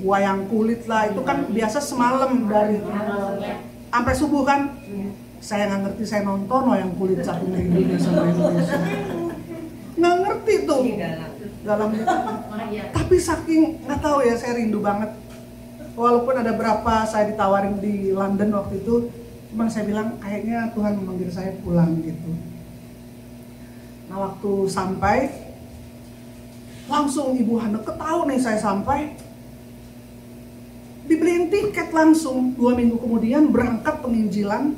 Wayang kulit lah, itu kan biasa semalam dari sampai subuh kan. Saya nggak ngerti, saya nonton wayang kulit saking rindunya sama Indonesia. Nggak ngerti tuh. Dalamnya. Tapi saking nggak tahu ya, saya rindu banget. Walaupun ada berapa saya ditawarin di London waktu itu, cuman saya bilang kayaknya Tuhan memanggil saya pulang gitu. Nah, waktu sampai langsung Ibu Haneke tahu nih saya sampai, dibeliin tiket langsung. 2 minggu kemudian berangkat penginjilan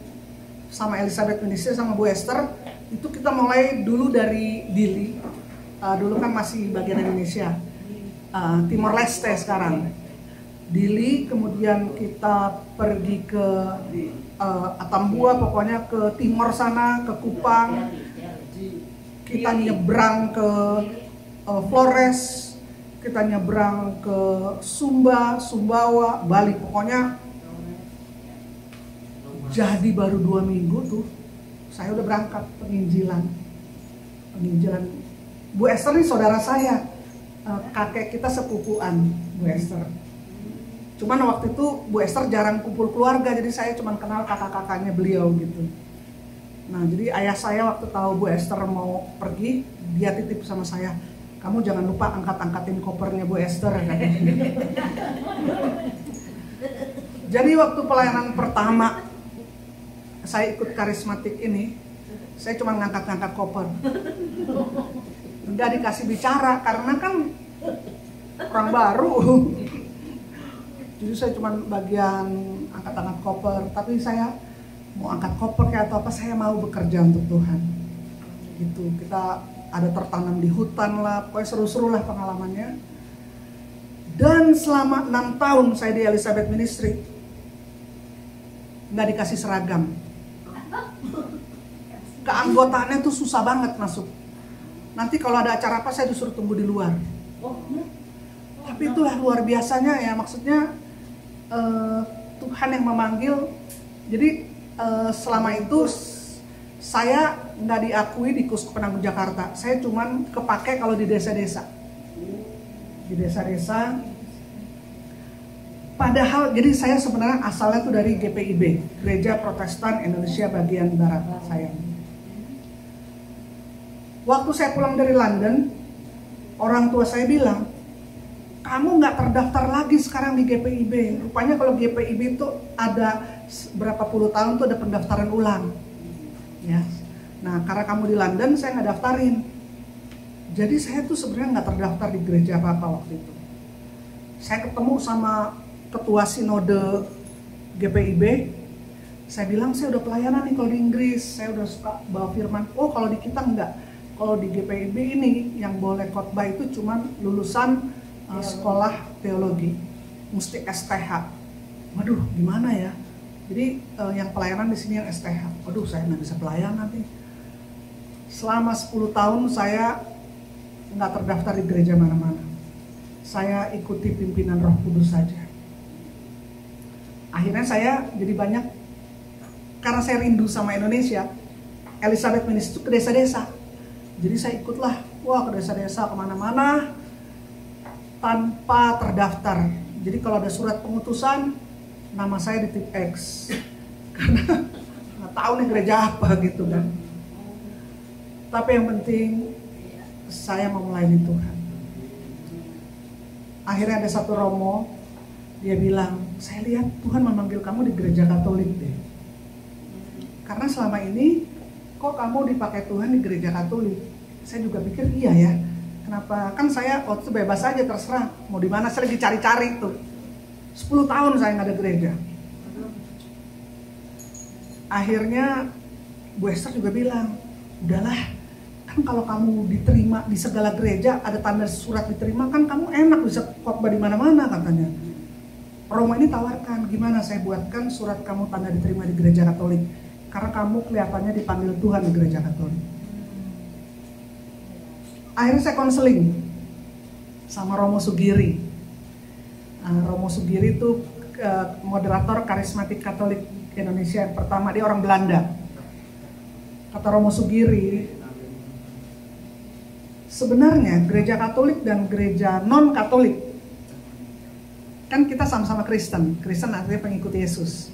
sama Elizabeth Ministry sama Bu Esther. Itu kita mulai dulu dari Dili. Dulu kan masih bagian Indonesia, Timor Leste sekarang. Dili, kemudian kita pergi ke Atambua, pokoknya ke timur sana, ke Kupang. Kita nyebrang ke Flores, kita nyebrang ke Sumba, Sumbawa, Bali. Pokoknya jadi baru 2 minggu tuh saya udah berangkat penginjilan. Bu Esther ini saudara saya, kakek kita sepupuan Bu Esther. Cuman waktu itu Bu Esther jarang kumpul keluarga, jadi saya cuma kenal kakak-kakaknya beliau gitu. Nah, jadi ayah saya waktu tahu Bu Esther mau pergi, dia titip sama saya, kamu jangan lupa angkat-angkatin kopernya Bu Esther. Jadi waktu pelayanan pertama saya ikut karismatik ini, saya cuma ngangkat-ngangkat koper. Nggak dikasih bicara karena kan orang baru. Jadi saya cuma bagian angkat-angkat koper, tapi saya mau angkat koper kayak atau apa, saya mau bekerja untuk Tuhan. Gitu, kita ada tertanam di hutan lah, pokoknya seru-seru lah pengalamannya. Dan selama 6 tahun saya di Elizabeth Ministry, nggak dikasih seragam. Keanggotaannya tuh susah banget masuk. Nanti kalau ada acara apa saya disuruh tunggu di luar. Tapi itulah luar biasanya ya, maksudnya Tuhan yang memanggil. Jadi selama itu saya nggak diakui di Keuskupan Agung Jakarta. Saya cuman kepake kalau di desa-desa. Di desa-desa. Padahal jadi saya sebenarnya asalnya tuh dari GPIB, Gereja Protestan Indonesia Bagian Barat saya. Waktu saya pulang dari London, orang tua saya bilang, kamu nggak terdaftar lagi sekarang di GPIB. Rupanya kalau GPIB itu ada berapa puluh tahun tuh ada pendaftaran ulang. Ya. Nah karena kamu di London, saya nggak daftarin. Jadi saya tuh sebenarnya nggak terdaftar di gereja apa-apa waktu itu. Saya ketemu sama ketua sinode GPIB. Saya bilang saya udah pelayanan nih kalau di Inggris, saya udah suka bawa firman. Oh kalau di kita enggak. Kalau di GPIB ini yang boleh khotbah itu cuman lulusan sekolah teologi, mesti STH. Waduh, gimana ya? Jadi yang pelayanan di sini yang STH. Waduh, saya nggak bisa pelayanan nih. Selama 10 tahun saya nggak terdaftar di gereja mana-mana. Saya ikuti pimpinan Roh Kudus saja. Akhirnya saya jadi banyak, karena saya rindu sama Indonesia, Elizabeth Ministry ke desa-desa. Jadi saya ikutlah, ke desa-desa kemana-mana tanpa terdaftar. Jadi kalau ada surat pengutusan, nama saya di tip X. Karena nggak tahu nih gereja apa gitu kan. Tapi yang penting saya mau melayani Tuhan. Akhirnya ada satu romo, dia bilang, saya lihat Tuhan memanggil kamu di gereja Katolik deh. Karena selama ini kok kamu dipakai Tuhan di gereja Katolik? Saya juga pikir iya ya. Kenapa? Kan saya waktu itu bebas aja, terserah mau di mana, saya lagi cari-cari tuh. 10 tahun saya nggak ada gereja. Akhirnya Bu Esther juga bilang, udahlah, kan kalau kamu diterima di segala gereja, ada tanda surat diterima, kan kamu enak bisa khotbah di mana-mana katanya. Romo ini tawarkan, gimana saya buatkan surat kamu tanda diterima di gereja Katolik, karena kamu kelihatannya dipanggil Tuhan di gereja Katolik. Akhirnya saya konseling sama Romo Sugiri. Romo Sugiri itu moderator karismatik Katolik Indonesia yang pertama, dia orang Belanda. Kata Romo Sugiri, sebenarnya gereja Katolik dan gereja non-Katolik, kan kita sama-sama Kristen. Kristen artinya pengikut Yesus.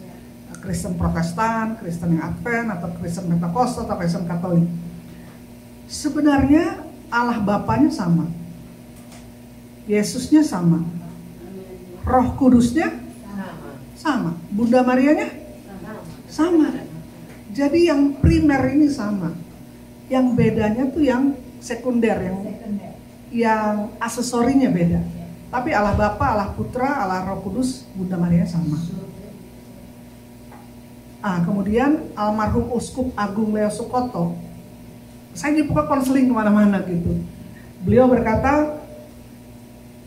Kristen Protestan, Kristen yang Advent, atau Kristen Pentakosta, atau Kristen Katolik. Sebenarnya Allah Bapanya sama, Yesusnya sama, Roh Kudusnya sama, Bunda Marianya sama. Jadi yang primer ini sama, yang bedanya tuh yang sekunder, yang aksesorinya beda. Tapi Allah Bapa, Allah Putra, Allah Roh Kudus, Bunda Maria sama. Kemudian almarhum Uskup Agung Leo Sukoto, saya dibuka konseling kemana-mana gitu. Beliau berkata,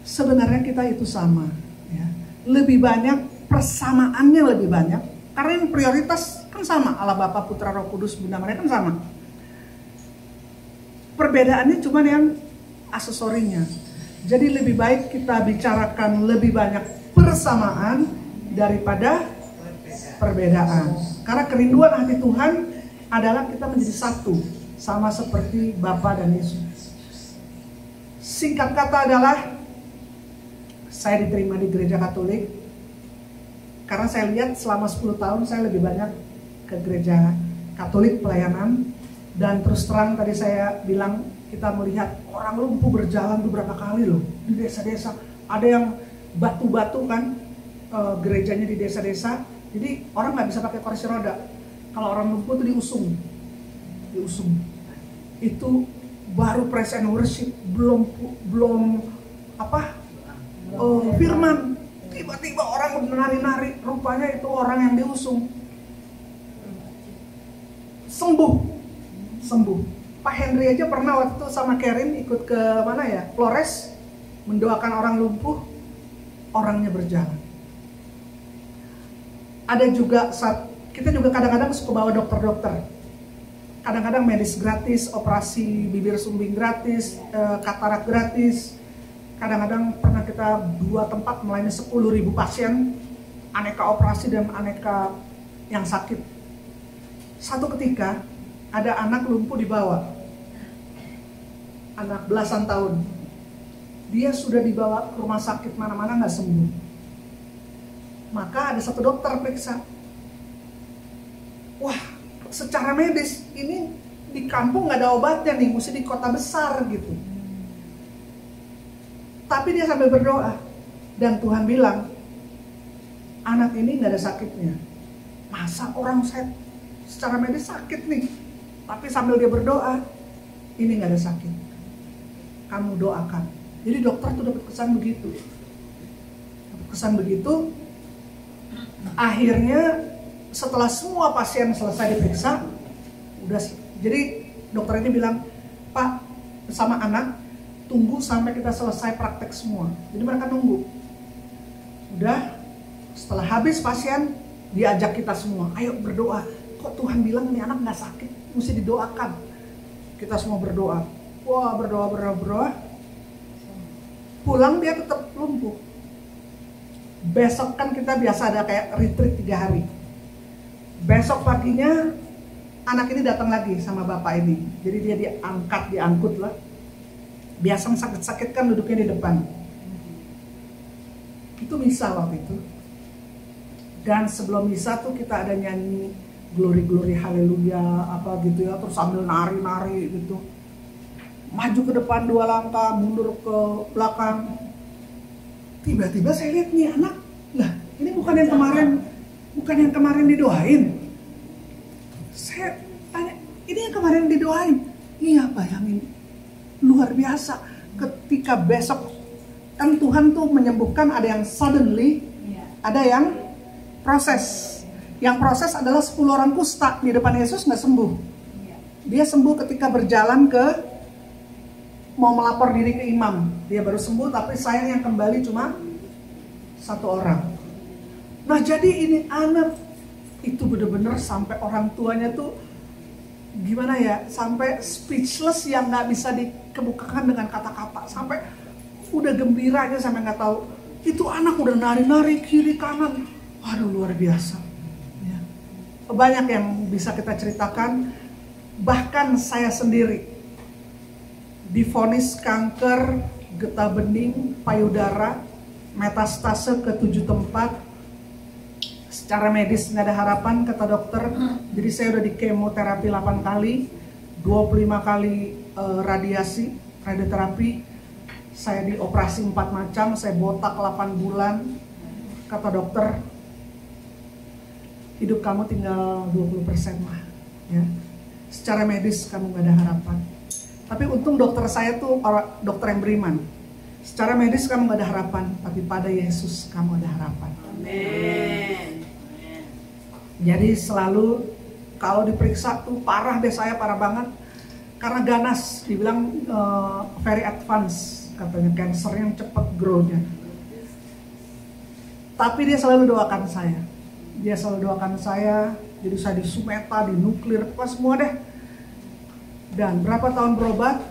sebenarnya kita itu sama, ya. Lebih banyak, persamaannya lebih banyak, karena yang prioritas kan sama, Allah Bapa, Putra, Roh Kudus, Bunda Maria kan sama. Perbedaannya cuma yang aksesorinya. Jadi lebih baik kita bicarakan lebih banyak persamaan daripada perbedaan. Karena kerinduan hati Tuhan adalah kita menjadi satu, sama seperti Bapa dan Yesus. Singkat kata adalah, saya diterima di gereja Katolik karena saya lihat selama 10 tahun saya lebih banyak ke gereja Katolik pelayanan. Dan terus terang tadi saya bilang, kita melihat orang lumpuh berjalan beberapa kali loh di desa-desa. Ada yang batu-batu kan, gerejanya di desa-desa. Jadi orang nggak bisa pakai kursi roda. Kalau orang lumpuh itu diusung. Itu baru praise and worship, belum firman. Tiba-tiba orang menari-nari, rupanya itu orang yang diusung. sembuh. Pak Henry aja pernah waktu sama Karen ikut ke mana ya, Flores, mendoakan orang lumpuh, orangnya berjalan. Ada juga saat kita juga kadang-kadang suka bawa dokter-dokter, kadang-kadang medis gratis, operasi bibir sumbing gratis, katarak gratis. Kadang-kadang pernah kita 2 tempat melayani 10.000 pasien, aneka operasi dan aneka yang sakit. Satu ketika ada anak lumpuh dibawa, anak belasan tahun. Dia sudah dibawa ke rumah sakit mana-mana nggak sembuh. Maka ada satu dokter periksa. Wah, secara medis ini di kampung nggak ada obatnya nih, mesti di kota besar gitu. Tapi dia sambil berdoa dan Tuhan bilang, anak ini nggak ada sakitnya. Masa orang secara medis sakit nih, tapi sambil dia berdoa, ini nggak ada sakit. Kamu doakan. Jadi dokter tuh dapat kesan begitu. Akhirnya setelah semua pasien selesai diperiksa, jadi dokter ini bilang, Pak sama anak tunggu sampai kita selesai praktek semua. Jadi mereka nunggu. Udah, setelah habis pasien diajak kita semua, ayo berdoa. Kok Tuhan bilang ini anak nggak sakit, mesti didoakan. Kita semua berdoa. Wah, berdoa. Pulang dia tetap lumpuh. Besok kan kita biasa ada kayak retreat 3 hari. Besok paginya anak ini datang lagi sama bapak ini. Jadi dia diangkut lah. Biasa sakit-sakit kan duduknya di depan. Itu misa waktu itu. Dan sebelum misa tuh kita ada nyanyi glory haleluya apa gitu ya, terus sambil nari gitu. Maju ke depan 2 langkah, mundur ke belakang. Tiba-tiba saya lihat nih anak, lah ini bukan yang kemarin didoain. Saya tanya, ini yang kemarin didoain? Iya, bayangin, luar biasa. Ketika besok, kan Tuhan tuh menyembuhkan, ada yang suddenly, ada yang proses. Yang proses adalah 10 orang kusta di depan Yesus nggak sembuh. Dia sembuh ketika berjalan mau melapor diri ke imam. Dia baru sembuh, tapi sayang yang kembali cuma 1 orang. Nah jadi ini anak itu benar-benar sampai orang tuanya tuh gimana ya, sampai speechless yang nggak bisa dikemukakan dengan kata-kata. Sampai udah gembira aja sampai nggak tahu. Itu anak udah nari-nari kiri kanan. Waduh, luar biasa. Ya. Banyak yang bisa kita ceritakan. Bahkan saya sendiri divonis kanker getah bening payudara, metastase ke 7 tempat. Secara medis nggak ada harapan kata dokter. Jadi saya udah di kemoterapi 8 kali, 25 kali radioterapi. Saya dioperasi 4 macam, saya botak 8 bulan. Kata dokter, hidup kamu tinggal 20% lah. Ya. Secara medis kamu nggak ada harapan. Tapi untung dokter saya tuh dokter yang beriman. Secara medis kamu gak ada harapan, tapi pada Yesus kamu ada harapan. Amin. Jadi selalu kalau diperiksa tuh parah deh, saya parah banget. Karena ganas, dibilang very advance, katanya cancer yang cepat grow-nya. Tapi dia selalu doakan saya. Jadi saya di Sumeta, di nuklir, pokoknya semua deh. Dan berapa tahun berobat,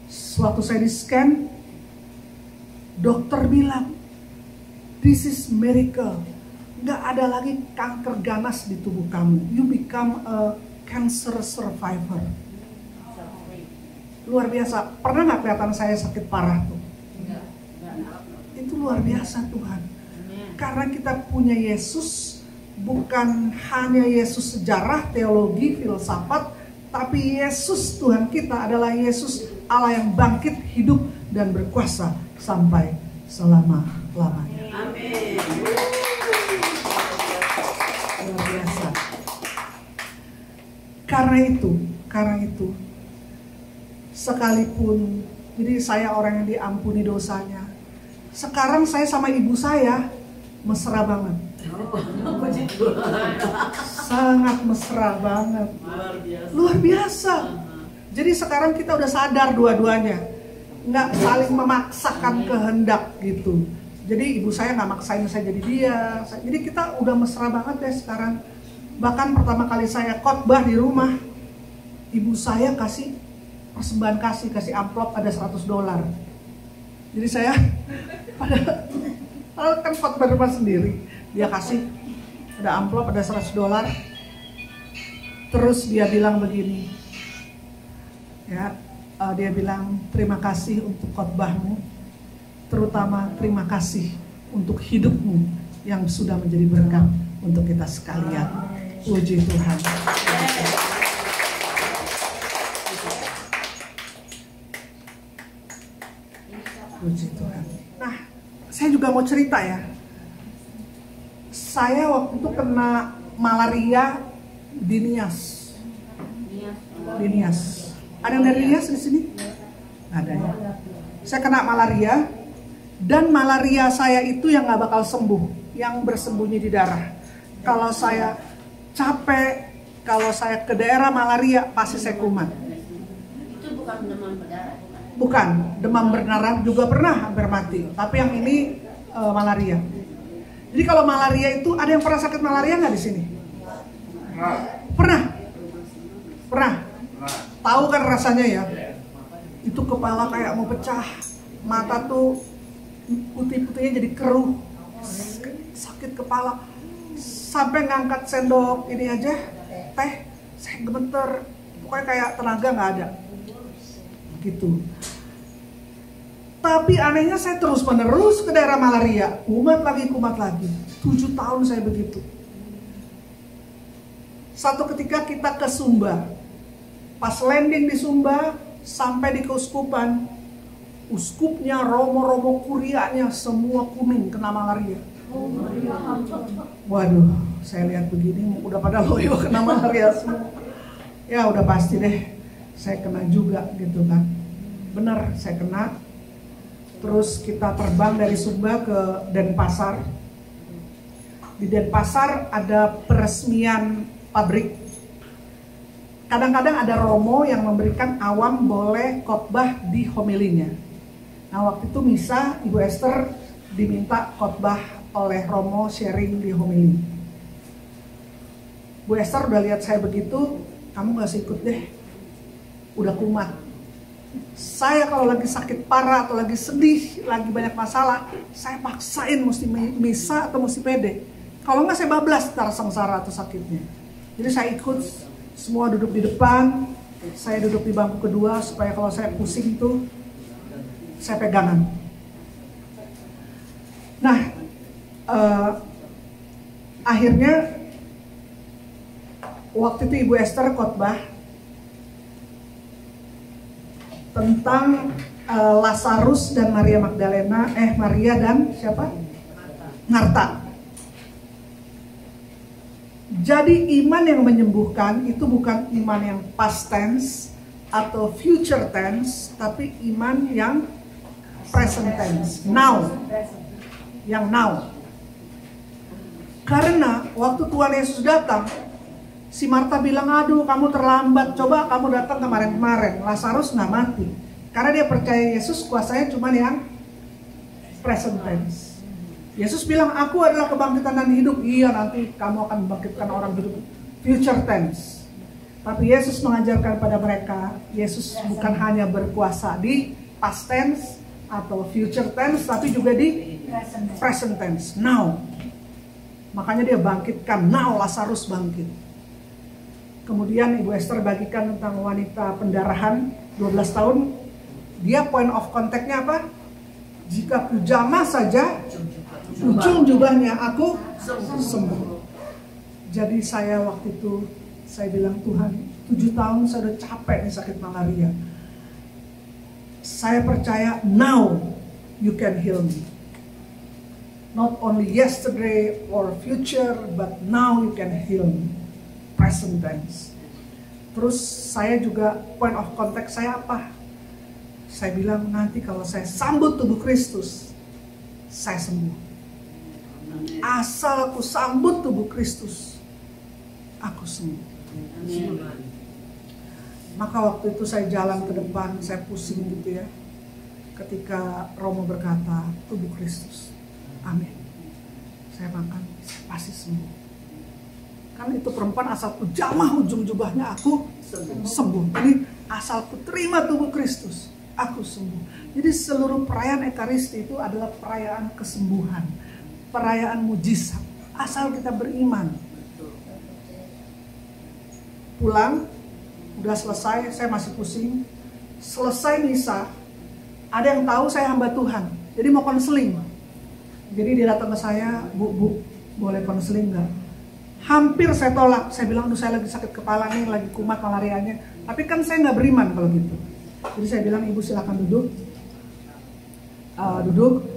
suatu saya di scan, dokter bilang, this is miracle. Nggak ada lagi kanker ganas di tubuh kamu. You become a cancer survivor. Luar biasa. Pernah nggak kelihatan saya sakit parah tuh? Itu luar biasa Tuhan. Karena kita punya Yesus, bukan hanya Yesus sejarah, teologi, filsafat, tapi Yesus Tuhan kita adalah Yesus Allah yang bangkit, hidup, dan berkuasa sampai selama-lamanya. Amin. Luar biasa. Karena itu, sekalipun, jadi saya orang yang diampuni dosanya. Sekarang saya sama ibu saya mesra banget. Oh, puji Tuhan. Sangat mesra banget. Luar biasa. Luar biasa. Jadi sekarang kita udah sadar dua-duanya, nggak saling memaksakan kehendak gitu. Jadi ibu saya nggak maksain saya jadi dia. Jadi kita udah mesra banget ya sekarang. Bahkan pertama kali saya khotbah di rumah, ibu saya kasih persembahan, kasih amplop ada $100. Jadi saya padahal kan khotbah rumah sendiri, dia kasih ada amplop ada $100. Terus dia bilang begini, ya, dia bilang terima kasih untuk khotbahmu, terutama terima kasih untuk hidupmu yang sudah menjadi berkat untuk kita sekalian. Puji Tuhan. Puji Tuhan. Nah, saya juga mau cerita ya. Saya waktu itu kena malaria di Nias. Di Nias. Ada yang dari Nias di sini? Ada ya. Saya kena malaria, dan malaria saya itu yang nggak bakal sembuh, yang bersembunyi di darah. Kalau saya capek, kalau saya ke daerah malaria, pasti saya kumat. Itu bukan demam berdarah. Bukan, demam berdarah juga pernah hampir mati. Tapi yang ini malaria. Jadi kalau malaria itu, ada yang pernah sakit malaria nggak di sini? Pernah? Pernah? Tahu kan rasanya ya? Itu kepala kayak mau pecah, mata tuh putih-putihnya jadi keruh, sakit kepala, sampai ngangkat sendok ini aja, teh, saya gemeter, pokoknya kayak tenaga nggak ada, gitu. Tapi anehnya saya terus menerus ke daerah malaria, kumat lagi. 7 tahun saya begitu. Satu ketika kita ke Sumba, pas landing di Sumba, sampai di keuskupan, uskupnya, romo-romo kurianya semua kuning kena malaria. Waduh, saya lihat begini udah pada loyo kena malaria semua. Ya udah pasti deh, saya kena juga gitu kan. Bener, saya kena. Terus kita terbang dari Sumba ke Denpasar. Di Denpasar ada peresmian pabrik. Kadang-kadang ada romo yang memberikan awam boleh khotbah di homilinya. Nah waktu itu misa, Ibu Esther diminta khotbah oleh romo sharing di homili. Bu Esther udah lihat saya begitu, kamu gak usah ikut deh, udah kumat. Saya kalau lagi sakit parah atau lagi sedih, lagi banyak masalah, saya paksain mesti misa atau mesti pede. Kalau nggak saya bablas ntar sengsara atau sakitnya. Jadi saya ikut, semua duduk di depan, saya duduk di bangku kedua supaya kalau saya pusing tuh saya pegangan. Nah, akhirnya waktu itu Ibu Esther khotbah tentang Lazarus dan Maria Magdalena, Maria dan siapa? Marta. Jadi iman yang menyembuhkan itu bukan iman yang past tense atau future tense, tapi iman yang present tense, now. Yang now. Karena waktu Tuhan Yesus datang, si Marta bilang, aduh kamu terlambat, coba kamu datang kemarin-kemarin, Lazarus nggak mati. Karena dia percaya Yesus kuasanya cuma yang present tense. Yesus bilang, aku adalah kebangkitan dan hidup. Iya, nanti kamu akan membangkitkan orang hidup. Future tense. Tapi Yesus mengajarkan pada mereka, Yesus bukan hanya berkuasa di past tense atau future tense, tapi juga di present tense, now. Makanya dia bangkitkan, now Lazarus bangkit. Kemudian Ibu Esther bagikan tentang wanita pendarahan 12 tahun. Dia point of contact-nya apa? Jika kujamah saja ujung jubahnya aku sembuh. Jadi saya waktu itu saya bilang, Tuhan 7 tahun saya udah capek nih sakit malaria. Saya percaya now you can heal me. Not only yesterday or future, but now you can heal me. Present tense. Terus saya juga point of contact saya apa? Saya bilang nanti kalau saya sambut tubuh Kristus, saya sembuh. Asal aku sambut tubuh Kristus, aku sembuh. Maka waktu itu saya jalan ke depan, saya pusing gitu ya. Ketika Romo berkata, tubuh Kristus, amin. Saya makan, pasti sembuh. Kan itu perempuan asal ku jamah ujung jubahnya, aku sembuh. Jadi asal ku terima tubuh Kristus, aku sembuh. Jadi seluruh perayaan Ekaristi itu adalah perayaan kesembuhan, perayaan mujizat. Asal kita beriman. Pulang, udah selesai, saya masih pusing. Selesai misa, ada yang tahu saya hamba Tuhan, jadi mau konseling. Jadi dia datang ke saya, bu, boleh konseling nggak? Hampir saya tolak, saya bilang, aduh saya lagi sakit kepala nih, lagi kumat malarianya. Tapi kan saya nggak beriman kalau gitu. Jadi saya bilang, ibu silakan duduk. Duduk,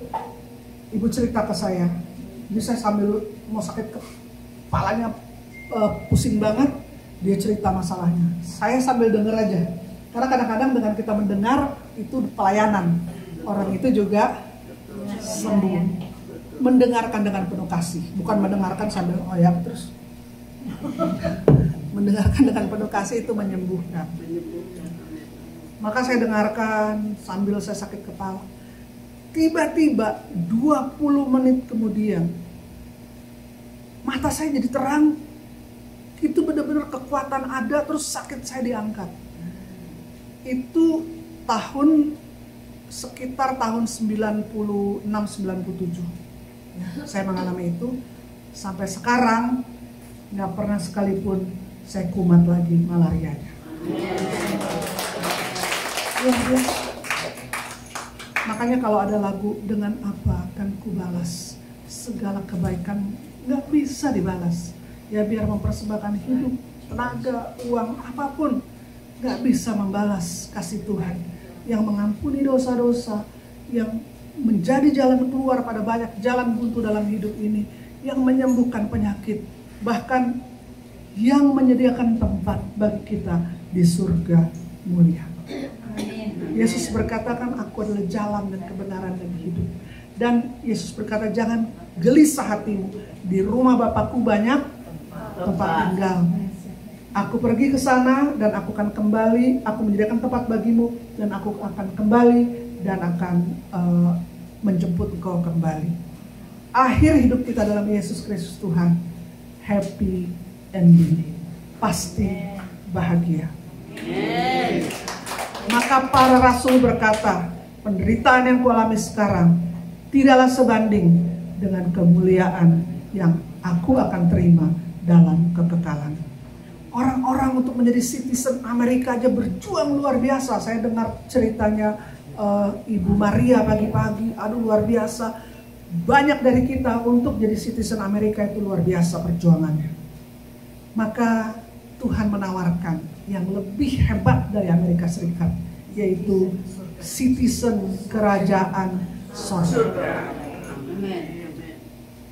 ibu cerita ke saya. Jadi saya sambil mau sakit kepalanya, pusing banget, dia cerita masalahnya. Saya sambil denger aja. Karena kadang-kadang dengan kita mendengar, itu pelayanan. Orang itu juga sembuh. Mendengarkan dengan penuh kasih, bukan mendengarkan sambil oh ya terus. Mendengarkan dengan penuh kasih itu menyembuhkan. Maka saya dengarkan sambil saya sakit kepala. Tiba-tiba 20 menit kemudian mata saya jadi terang. Itu benar-benar kekuatan ada, terus sakit saya diangkat. Itu sekitar tahun 96-97. Saya mengalami itu sampai sekarang, nggak pernah sekalipun saya kumat lagi malarianya. Ya. Makanya kalau ada lagu dengan apa akan kubalas segala kebaikan, nggak bisa dibalas. Ya biar mempersembahkan hidup, tenaga, uang, apapun, nggak bisa membalas kasih Tuhan yang mengampuni dosa-dosa, yang menjadi jalan keluar pada banyak jalan buntu dalam hidup ini, yang menyembuhkan penyakit, bahkan yang menyediakan tempat bagi kita di surga mulia. Yesus berkata kan, aku adalah jalan dan kebenaran dan hidup. Dan Yesus berkata, jangan gelisah hatimu, di rumah Bapakku banyak tempat tinggal. Aku pergi ke sana dan aku akan kembali, aku menyediakan tempat bagimu dan aku akan kembali dan akan menjemput engkau kembali. Akhir hidup kita dalam Yesus Kristus Tuhan, happy ending, pasti bahagia. Maka para rasul berkata, penderitaan yang kualami sekarang tidaklah sebanding dengan kemuliaan yang aku akan terima dalam kekekalan. Orang-orang untuk menjadi citizen Amerika aja berjuang luar biasa. Saya dengar ceritanya Ibu Maria pagi-pagi, aduh luar biasa. Banyak dari kita untuk jadi citizen Amerika itu luar biasa perjuangannya. Maka Tuhan menawarkan yang lebih hebat dari Amerika Serikat, yaitu citizen kerajaan surga.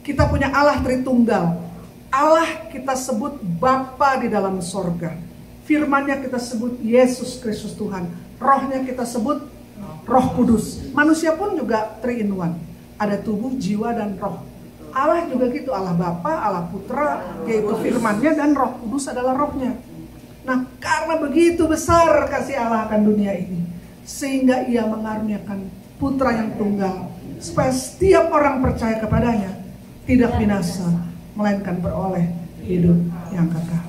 Kita punya Allah Tritunggal. Allah kita sebut Bapa di dalam sorga. Firman-Nya kita sebut Yesus Kristus Tuhan. Rohnya kita sebut Roh Kudus. Manusia pun juga 3 in 1. Ada tubuh, jiwa, dan roh. Allah juga gitu, Allah Bapa, Allah Putra, yaitu firman-Nya, dan Roh Kudus adalah rohnya. Nah, karena begitu besar kasih Allah akan dunia ini, sehingga Ia mengaruniakan Putra yang tunggal, supaya setiap orang percaya kepadanya tidak binasa, melainkan beroleh hidup yang kekal.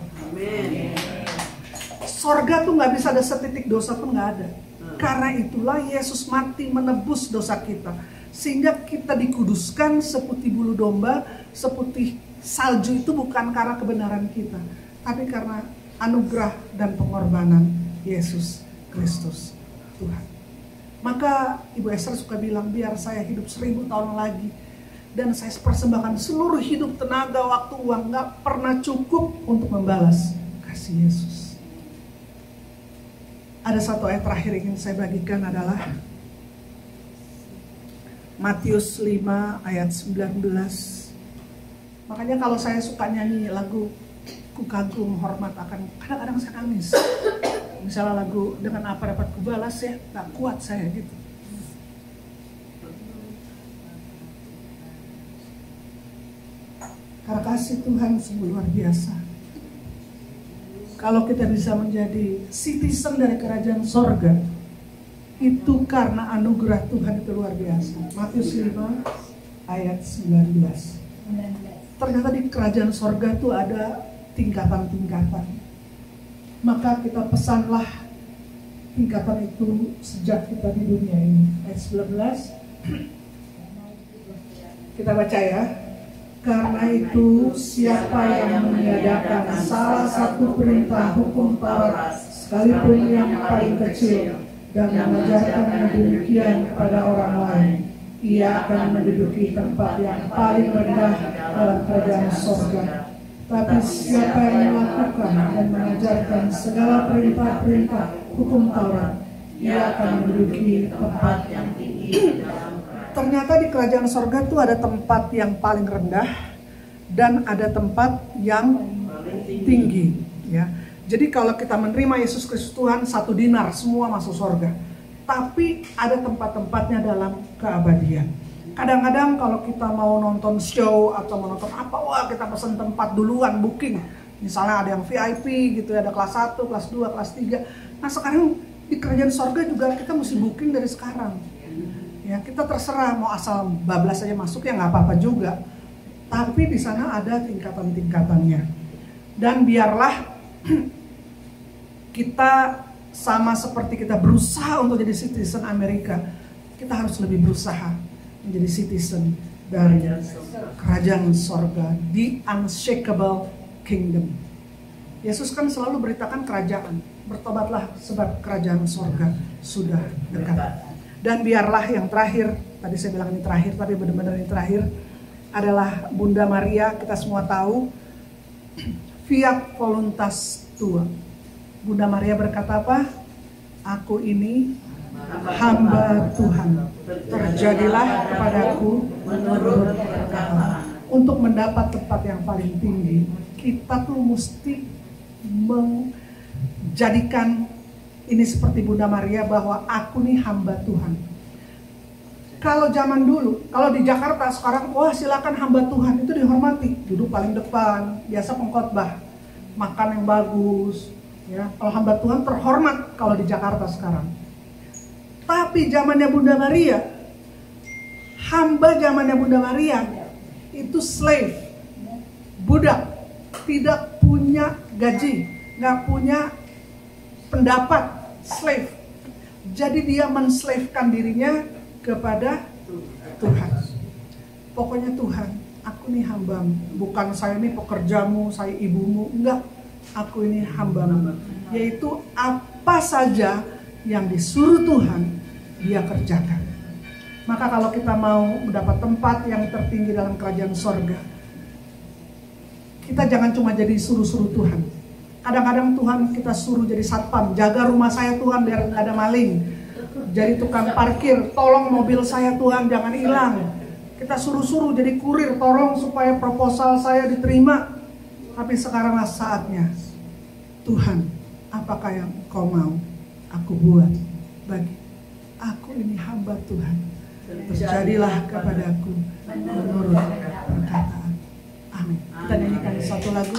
Sorga tuh nggak bisa ada setitik dosa pun nggak ada. Karena itulah Yesus mati menebus dosa kita, sehingga kita dikuduskan seputih bulu domba, seputih salju. Itu bukan karena kebenaran kita, tapi karena anugerah dan pengorbanan Yesus Kristus Tuhan. Maka Ibu Esther suka bilang, biar saya hidup 1000 tahun lagi dan saya persembahkan seluruh hidup, tenaga, waktu, uang, gak pernah cukup untuk membalas kasih Yesus. Ada satu ayat terakhir yang ingin saya bagikan adalah Matius 5 ayat 19. Makanya kalau saya suka nyanyi lagu Ku kagum hormat akan, kadang-kadang saya nangis. Misalnya lagu dengan apa dapat kubalas, ya gak kuat saya gitu. Karena kasih Tuhan sungguh luar biasa. Kalau kita bisa menjadi citizen dari kerajaan sorga, itu karena anugerah Tuhan itu luar biasa. Matius 5 ayat 19. Ternyata di kerajaan sorga itu ada tingkatan-tingkatan. Maka kita pesanlah tingkatan itu sejak kita di dunia ini. Ayat 19. Kita baca ya. Karena itu siapa yang meniadakan salah satu perintah hukum Taurat, sekalipun yang paling kecil, dan mengajarkannya demikian kepada orang lain, ia akan menduduki tempat yang paling rendah dalam kerajaan sorga. Tapi siapa yang melakukan dan mengajarkan segala perintah-perintah hukum Taurat, ia akan menduduki tempat yang tinggi. Ternyata di kerajaan sorga itu ada tempat yang paling rendah dan ada tempat yang tinggi. Ya. Jadi kalau kita menerima Yesus Kristus Tuhan, 1 dinar semua masuk sorga. Tapi ada tempat-tempatnya dalam keabadian. Kadang-kadang kalau kita mau nonton show atau mau nonton apa, wah kita pesan tempat duluan, booking. Misalnya ada yang VIP gitu, ada kelas 1, kelas 2, kelas 3. Nah sekarang di kerajaan sorga juga kita mesti booking dari sekarang. Ya, kita terserah mau asal bablas aja masuk ya nggak apa-apa juga. Tapi di sana ada tingkatan-tingkatannya. Dan biarlah kita sama seperti kita berusaha untuk jadi citizen Amerika, kita harus lebih berusaha menjadi citizen dari kerajaan sorga, the unshakable kingdom. Yesus kan selalu beritakan kerajaan, bertobatlah sebab kerajaan sorga sudah dekat. Dan biarlah yang terakhir, tadi saya bilang ini terakhir, tapi benar-benar ini terakhir, adalah Bunda Maria. Kita semua tahu, fiat voluntas tua. Bunda Maria berkata apa? Aku ini hamba Tuhan, terjadilah kepadaku menurut perkataan. Untuk mendapat tempat yang paling tinggi, kita tuh mesti menjadikan ini seperti Bunda Maria, bahwa aku nih hamba Tuhan. Kalau zaman dulu, kalau di Jakarta sekarang, wah silakan hamba Tuhan, itu dihormati, duduk paling depan, biasa pengkhotbah, makan yang bagus, ya. Kalau hamba Tuhan terhormat kalau di Jakarta sekarang. Tapi zamannya Bunda Maria, hamba zamannya Bunda Maria itu slave, budak, tidak punya gaji, nggak punya pendapat, slave. Jadi dia menslavekan dirinya kepada Tuhan. Pokoknya Tuhan, aku ini hambamu, bukan saya ini pekerjamu, saya ibumu, enggak. Aku ini hambamu. Yaitu apa saja yang disuruh Tuhan, dia kerjakan. Maka kalau kita mau mendapat tempat yang tertinggi dalam kerajaan sorga, kita jangan cuma jadi suruh-suruh Tuhan. Kadang-kadang Tuhan kita suruh jadi satpam, jaga rumah saya Tuhan biar nggak ada maling. Jadi tukang parkir, tolong mobil saya Tuhan jangan hilang. Kita suruh-suruh jadi kurir, tolong supaya proposal saya diterima. Tapi sekaranglah saatnya, Tuhan, apakah yang Kau mau aku buat bagi aku ini hamba Tuhan. Terjadilah kepadaku menurut perkataan. Amin. Kita nyanyikan satu lagu.